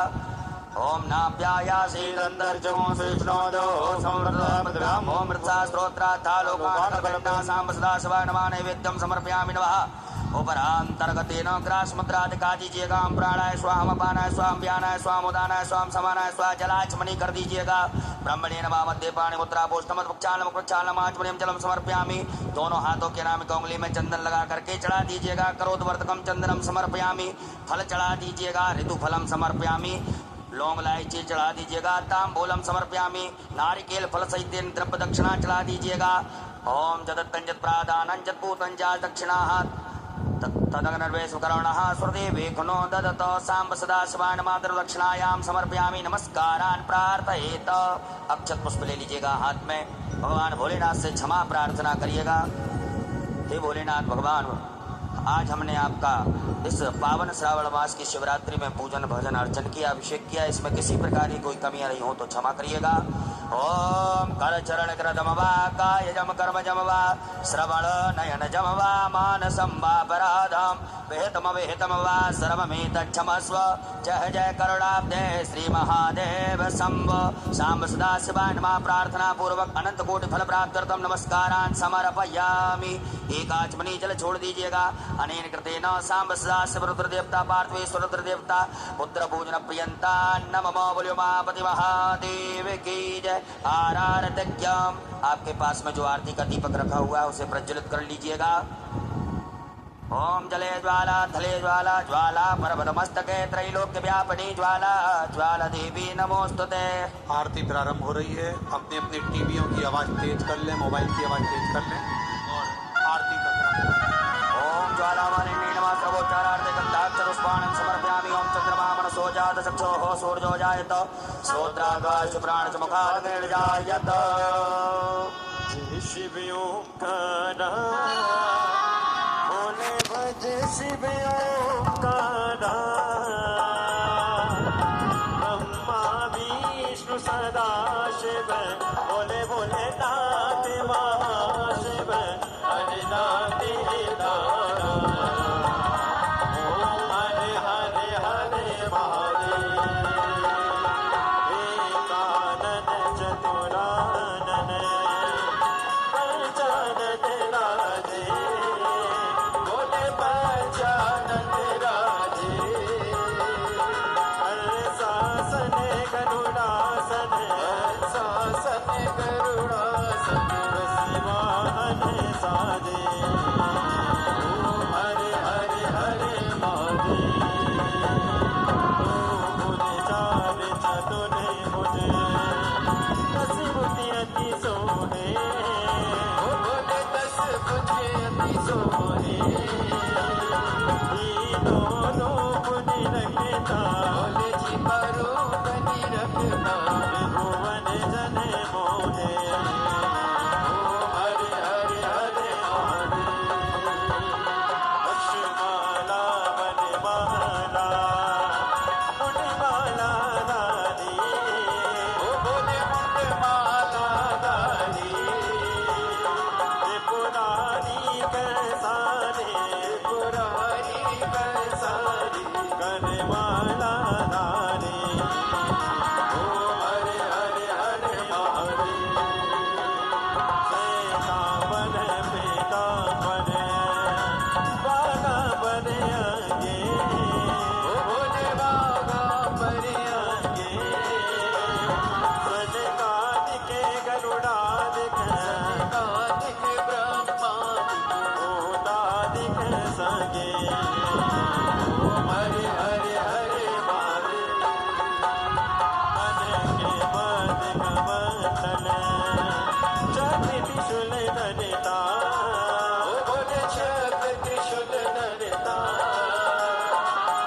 S1: ओम नाप्यायासीदन्तर्जमो विष्णोदो समृद्धम ओम मृत्सा स्तोत्राथा लोकान्तर्गता सांब सदा शिवाय नमः नैवेद्यम समर्पयामि नमः उपरांतर्गतेन ग्रासमुद्रा दिखा दीजिएगा हम प्राणाय स्वाम अपानाय स्वाम व्यानाय स्वाम उदानाय स्वाम समानाय स्वा जलाचमनी कर दीजिएगा ब्रह्मणे नमः मध्य पाणी मुद्रा पोष्टमत प्रक्षालनम आचमनीयम जलम समर्पयामि दोनों हाथों के नाम उंगली में चंदन लगा करके चढ़ा दीजिएगा करोदवर्तकम चंदनम समर्पयामि फल चढ़ा दीजिएगा ऋतु फलम समर्पयामि लौंग इलायची चढ़ा दीजिएगा तांबूलम समर्पयामि नारिकेल फल सहित द्रव्य दक्षिणा चढ़ा दीजिएगा ओम जदत्तंजत प्रादानं जत्पूतंजाल दक्षिणाः तदग्नर्वेशकरणः सुरदेवे खुनो ददत सांब सदा शिवाय नमः दक्षिणायां समर्पयामि नमस्कारान् प्रार्थयेत अक्षत पुष्प ले लीजिएगा हाथ में भगवान भोलेनाथ से क्षमा प्रार्थना करिएगा हे भोलेनाथ भगवान आज हमने आपका इस पावन श्रावण मास की शिवरात्रि में पूजन भजन अर्चन किया, अभिषेक किया, इसमें किसी प्रकार की कोई कमियां नहीं हो तो क्षमा करिएगा। ओम कर चरण कृतम वा काय जम कर्म जम वा श्रवण नयन जम वा मानसम वा पराधम विहितम विहितम वा सर्वमेत क्षमस्व। जय जय करुणाब्दे श्री महादेव शंभो। शाम सदा शिवाय नमः। प्रार्थना पूर्वक अनंत कोटि फल प्राप्त करतम नमस्कारान् समर्पयामि। एक आचमनी जल छोड़ दीजिएगा। अनेन कृतेन शाम सदा शिव रुद्र देवता पार्थवेश्वर रुद्र देवता पुत्र पूजन प्रियंता नमो बोलियो उमापति महादेव की जय। आराधक्यम। आपके पास में जो आरती का दीपक रखा हुआ है उसे प्रज्वलित कर लीजिएगा। ओम जले ज्वाला थले ज्वाला ज्वाला पर्वतमस्तके त्रैलोक्य व्यापिनी ज्वाला ज्वाला देवी नमोस्तुते।
S2: आरती प्रारंभ हो रही है। अपने अपने टीवियों की आवाज तेज कर लें, मोबाइल की आवाज तेज कर लें और आरती का क्रम।
S1: ओम ज्वालामालिनी नमः सर्वोच्चारार्थे गन्धाक्षरपुष्पाणं समर्पयामि। ओम चंद्रमा मनसो जात चक्षुः सूर्यो जायत श्रोत्रागाश प्राणच मुखात् निर्जायत।
S5: जय शिव ओंकारा बोले भज शिव ओंकारा। ब्रह्मा विष्णु सदा शिव बोले बोले नाथ महाशिव हरे नाथ दारा। ओम हरे हरे हरे महादेव एकानन चतुरानन पंचानन राजे बोले पंचानन राजे। हर शासन गरुड़ासन शासन गरुड़ासन शिवाहन साजे। हरे हरे हरे महादेव मुझे चार चतुरे मुझे दस बुद्धि अति सोहे बोले दस बुद्धि अति सोहे। दोनों बुद्धि रखता बोले जी पारो बनी रखता भुवन जन मोहे। हरे हरे हरे महादेव लक्ष्माला वनमाला मुंडमाला दानी बोले मुंडमाला दानी। पुरानी कैसारी पुरानी कैसारी करमाला दानी। हरे हरे हरे महादेव कावन पे कावन बागा बने आगे बोले बागा बने आगे। सजकाद के गरुड़ा दिख सजकाद के ब्रह्मा होता दिख सके। हरे हरे हरे महादेव मन के मद कमंडल चक्र त्रिशूल धरता बोले चक्र त्रिशूल धरता।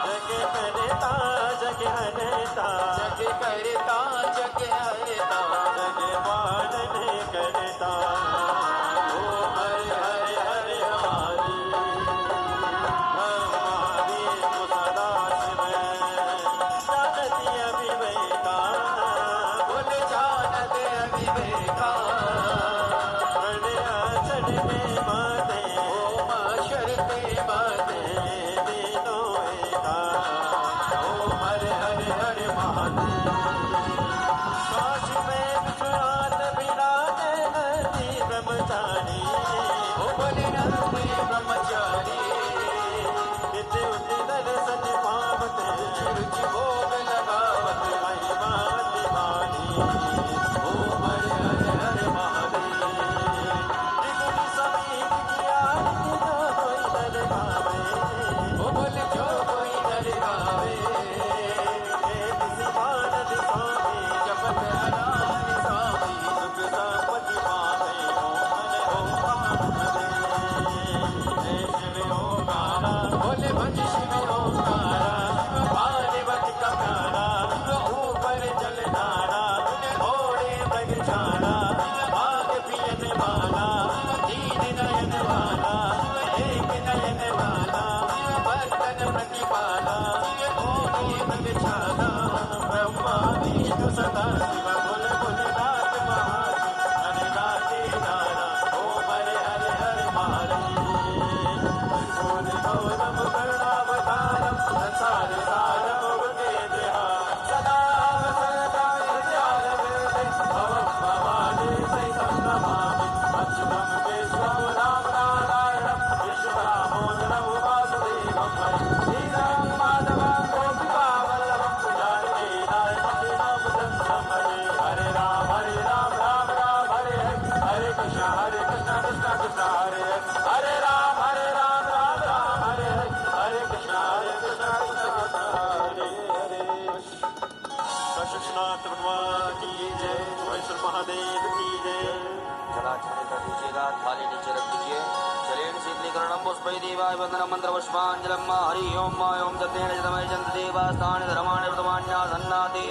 S5: जग करता जग हरता जग करता जग हरता जग पालन करता। हरे हरे हरे महादेव महादेव सदा शिव जानती अभिवेका बोले जानते अभिवेका। चढ़ में माते ओम शरते माते तीनों एका।
S3: पुष्पै देवाय वन्दनं मन्त्रपुष्पाञ्जलिं हरि ओं मा ओं जतेन जतमय जन्त देवास्तानि धर्माणि वर्तमान्यासन्नाति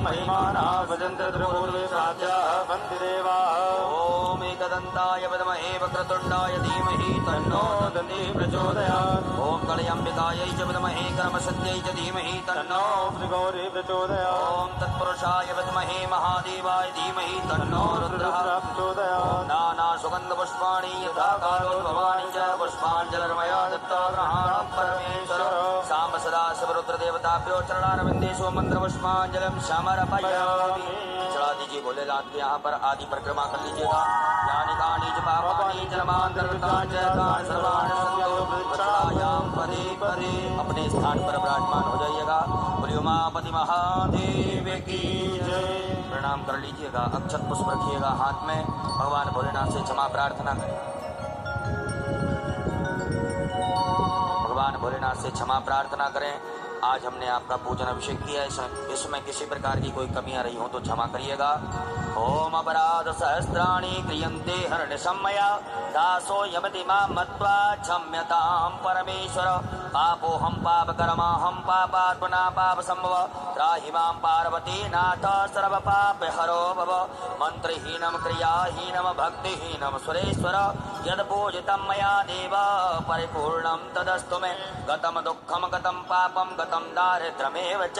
S5: महिमाना भजन्त ध्रुवोर्वे साध्याः वन्ति देवाः
S3: ॐ एकदन्ताय विद्महे वक्रतुण्डाय धीमहि तन्नो
S5: दन्ति प्रचोदयात्
S3: ॐ कलयाम्बिकायै च विद्महे कर्मसत्यै च धीमहि तन्नो
S5: श्रीगौरी प्रचोदयात्
S3: ॐ तत्पुरुषाय विद्महे महादेवाय धीमहि तन्नो रुद्रः
S5: प्रचोदयात्
S3: नाना सुगन्धपुष्पाणि यथा कालोद्भवानि च पुष्पाञ्जलिर्मया दत्ता ग्रहाणं परमेश्वर साम्ब सदा शिवरुद्रदेवताभ्यो चरणारविन्देषु मन्त्रपुष्पाञ्जलिं समर्पयामि। चढ़ा दीजिए भोलेनाथ के यहाँ पर आदि परिक्रमा कर लीजिएगा। यानि कानि च पापानि जन्मान्तरकृतानि च तानि सर्वाणि सन्तो प्रचलायां पदे पदे। अपने स्थान पर विराजमान हो जाइएगा। बोलिए उमापति महादेव की जय। प्रणाम कर लीजिएगा। अक्षत पुष्प रखिएगा हाथ में। भगवान भोलेनाथ से क्षमा प्रार्थना करें। भगवान भोलेनाथ से क्षमा प्रार्थना करें। आज हमने आपका पूजन अभिषेक किया है, इसमें किसी प्रकार की कोई कमियां रही हो तो क्षमा करिएगा। ओम अपराध सहस्राणि क्रियन्ते हर्निशं मया दासो यमति मां मत्वा क्षम्यतां परमेश्वर। पापोऽहं पापकर्माहं पापात्मना पापसम्भव त्राहि मां पार्वती नाथ सर्वपापहरो भव। मन्त्रहीनं क्रियाहीनं भक्तिहीनं सुरेश्वर यद्पूजितं मया देव परिपूर्णं तदस्तु मे। गतं दुःखं गतं पापं गतं दारिद्र्यमेव च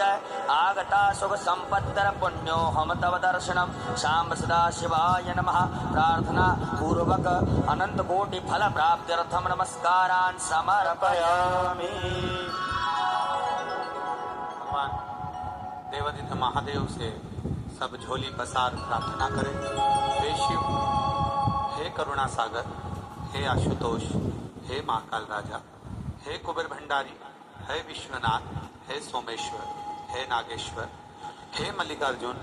S3: आगता शुभ संपत्तिर पुण्योऽहं तव दर्शनं। शाम्ब सदा शिवाय नमः। प्रार्थना पूर्वक अनंत कोटि फल प्राप्त्यर्थम नमस्कारान् समर्पयामि।
S2: भगवान देवादित्य महादेव से सब झोली पसार प्रार्थना करें। हे शिव, हे करुणा सागर, हे आशुतोष, हे महाकाल राजा, हे कुबेर भंडारी, हे विश्वनाथ, हे सोमेश्वर, हे नागेश्वर, हे मल्लिकार्जुन,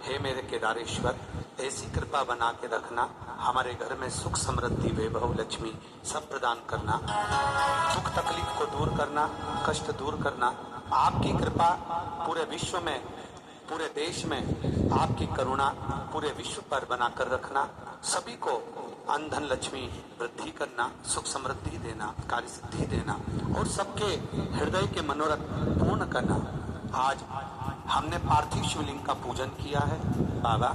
S2: हे मेरे केदारेश्वर, ऐसी कृपा बना के रखना। हमारे घर में सुख समृद्धि वैभव लक्ष्मी सब प्रदान करना। दुख तकलीफ को दूर करना, कष्ट दूर करना। आपकी कृपा पूरे विश्व में, पूरे देश में आपकी करुणा पूरे विश्व पर बनाकर रखना। सभी को अंधन लक्ष्मी वृद्धि करना, सुख समृद्धि देना, कार्य सिद्धि देना और सबके हृदय के मनोरथ पूर्ण करना। आज हमने पार्थिव शिवलिंग का पूजन किया है। बाबा,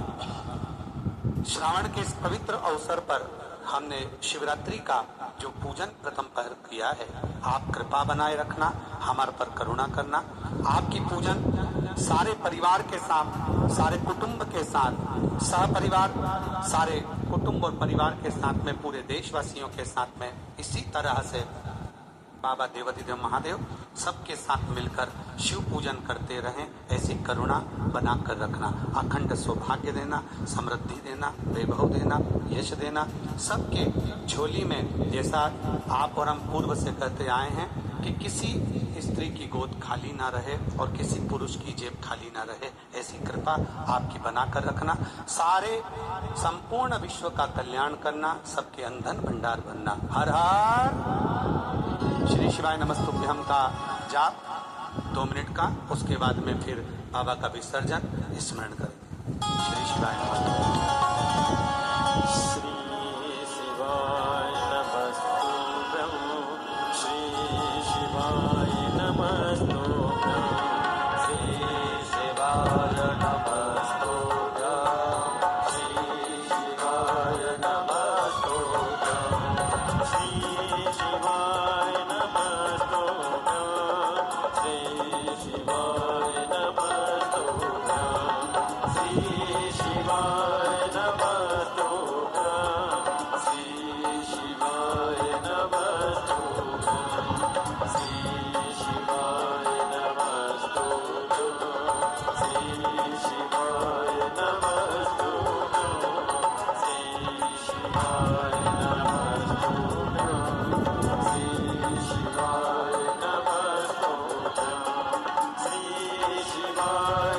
S2: श्रावण के इस पवित्र अवसर पर हमने शिवरात्रि का जो पूजन प्रथम पहर किया है, आप कृपा बनाए रखना, हमारे पर करुणा करना। आपकी पूजन सारे परिवार के साथ, सारे कुटुंब के साथ, सहपरिवार, सारे कुटुंब और परिवार के साथ में, पूरे देशवासियों के साथ में इसी तरह से बाबा देवादिदेव महादेव सबके साथ मिलकर शिव पूजन करते रहें। ऐसी करुणा बनाकर रखना, अखंड सौभाग्य देना, समृद्धि देना, वैभव देना, यश देना। सबके झोली में, जैसा आप और हम पूर्व से कहते आए हैं कि किसी स्त्री की गोद खाली ना रहे और किसी पुरुष की जेब खाली ना रहे, ऐसी कृपा आपकी बनाकर रखना। सारे संपूर्ण विश्व का कल्याण करना, सबके अंधन भंडार बनना। हर हर श्री शिवाय नमस्तुभ्यम का जाप 2 मिनट का, उसके बाद में फिर बाबा का विसर्जन स्मरण करें। श्री शिवाय नमस्तुभ्यम।
S5: श्री शिवाय नमस्तुभ्यं, श्री शिवाय नमस्तुभ्यं, श्री शिवाय नमस्तुभ्यं, श्री शिवाय नमस्तुभ्यं, श्री शिवाय नमस्तुभ्यं, श्री शिवाय नमस्तुभ्यं,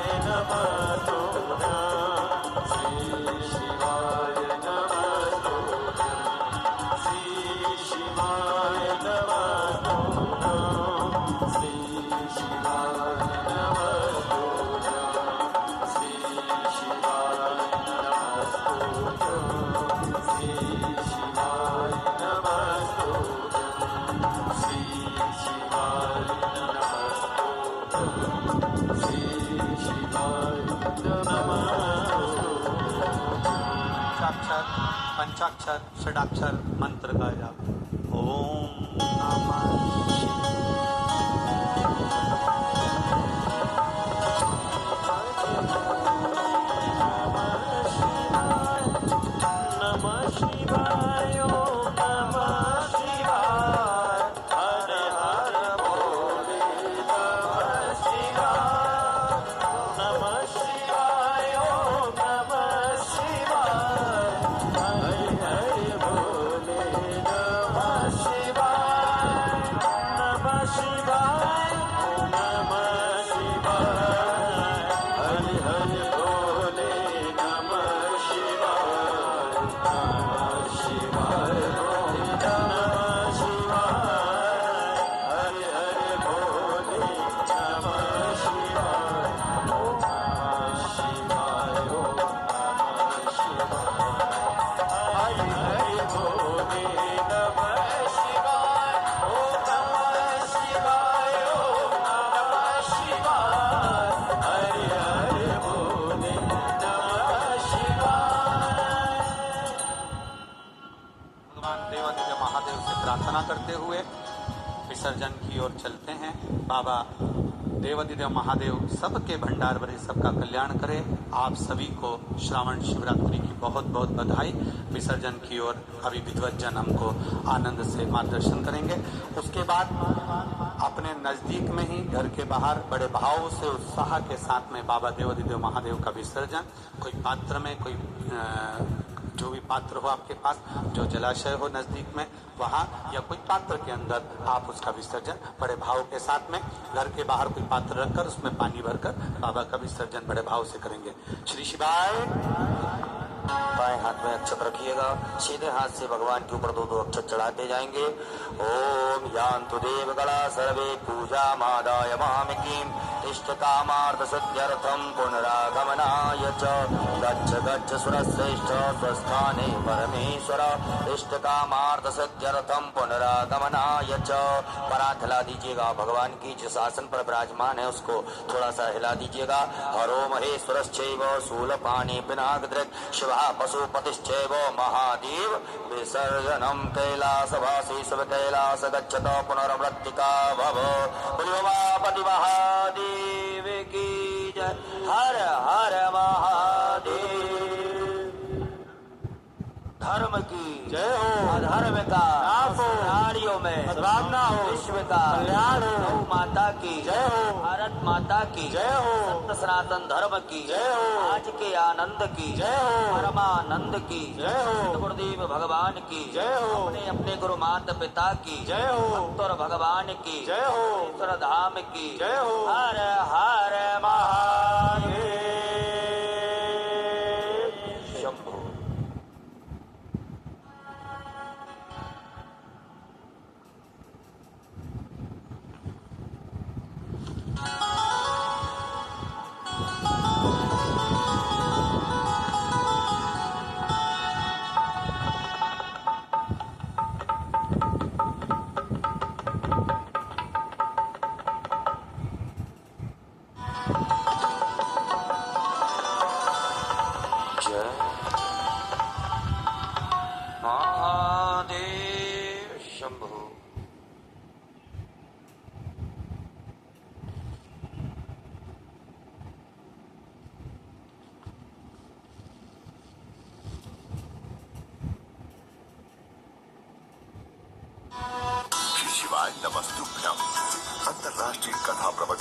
S5: श्री शिवाय श्री शिवाय नमः।
S2: पंचाक्षर षडाक्षर मंत्र का जाप। ओम नमः
S5: नमः शिवाय ओम नमः शिवाय हर हर भोले नमः शिवाय नमः शिवाय ओम नमः शिवाय हर हर भोले नमः शिवाय नमः शिवाय ओम नमः शिवाय हर हर भोले नमः शिवाय नमः शिवाय ओम नमः शिवाय हर हर भोले नमः शिवाय ओम नमः शिवाय ओम नमः शिवाय हर हर भोले नमः शिवाय ओम नमः शिवाय ओम नमः शिवाय हर हर भोले नमः शिवाय।
S2: भगवान देवादिदेव महादेव से प्रार्थना करते हुए विसर्जन की ओर चलते हैं। बाबा देवादिदेव महादेव सबके भंडार भरे, सबका कल्याण करे। आप सभी को श्रावण शिवरात्रि की बहुत बहुत बधाई। विसर्जन की ओर अभी विद्वत जन हमको आनंद से मार्गदर्शन करेंगे। उसके बाद अपने नजदीक में ही घर के बाहर बड़े भाव से उत्साह के साथ में बाबा देवादिदेव महादेव का विसर्जन, कोई पात्र में, कोई जो भी पात्र हो आपके पास, जो जलाशय हो नजदीक में वहां, या कोई पात्र के अंदर आप उसका विसर्जन बड़े भाव के साथ में, घर के बाहर कोई पात्र रखकर उसमें पानी भरकर बाबा का विसर्जन बड़े भाव से करेंगे। श्री शिवाय।
S1: बाएं हाथ में अक्षत रखिएगा, सीधे हाथ से भगवान के ऊपर दो दो अक्षत चढ़ाते जाएंगे। ओम यान्तु देवगणा सर्वे पूजा मादाय मामिकीं इष्ट कामार्थ सिद्ध्यर्थम पुनरागमनाय च गच्छ गच्छ सुरश्रेष्ठ स्वस्थाने परमेश्वर इष्ट कामार्थ सिद्ध्यर्थम पुनरागमनाय च। पर हाथ हिला दीजिएगा, भगवान की जिस आसन पर विराजमान है उसको थोड़ा सा हिला दीजिएगा। हरो महेश्वरश्चैव शूलपाणि पिनाकदृक् शिवः पशुपतिश्चैव महादेव विसर्जनम कैलासवासी शिव कैलास गच्छत पुनर्मृत्तिका भव। बोलो उमापति महादेव की जय। हर हर महादेव। धर्म की जय हो, अधर्म का नाश हो, नारियों में सद्भावना हो, विश्व का कल्याण हो। गौ माता की जय हो, भारत माता की जय हो, सत्य सनातन धर्म की जय हो, आज के आनंद की जय हो, परमानंद की जय हो, गुरुदेव भगवान की जय हो, अपने अपने गुरु माता पिता की जय हो, भक्त और भगवान की जय हो, ईश्वर धाम की जय हो। हर हर महादेव। शंभो। जय महादेव। शंभो।
S6: श्री शिवाय नमस्तुभ्यम। अंतर्राष्ट्रीय कथा प्रवचन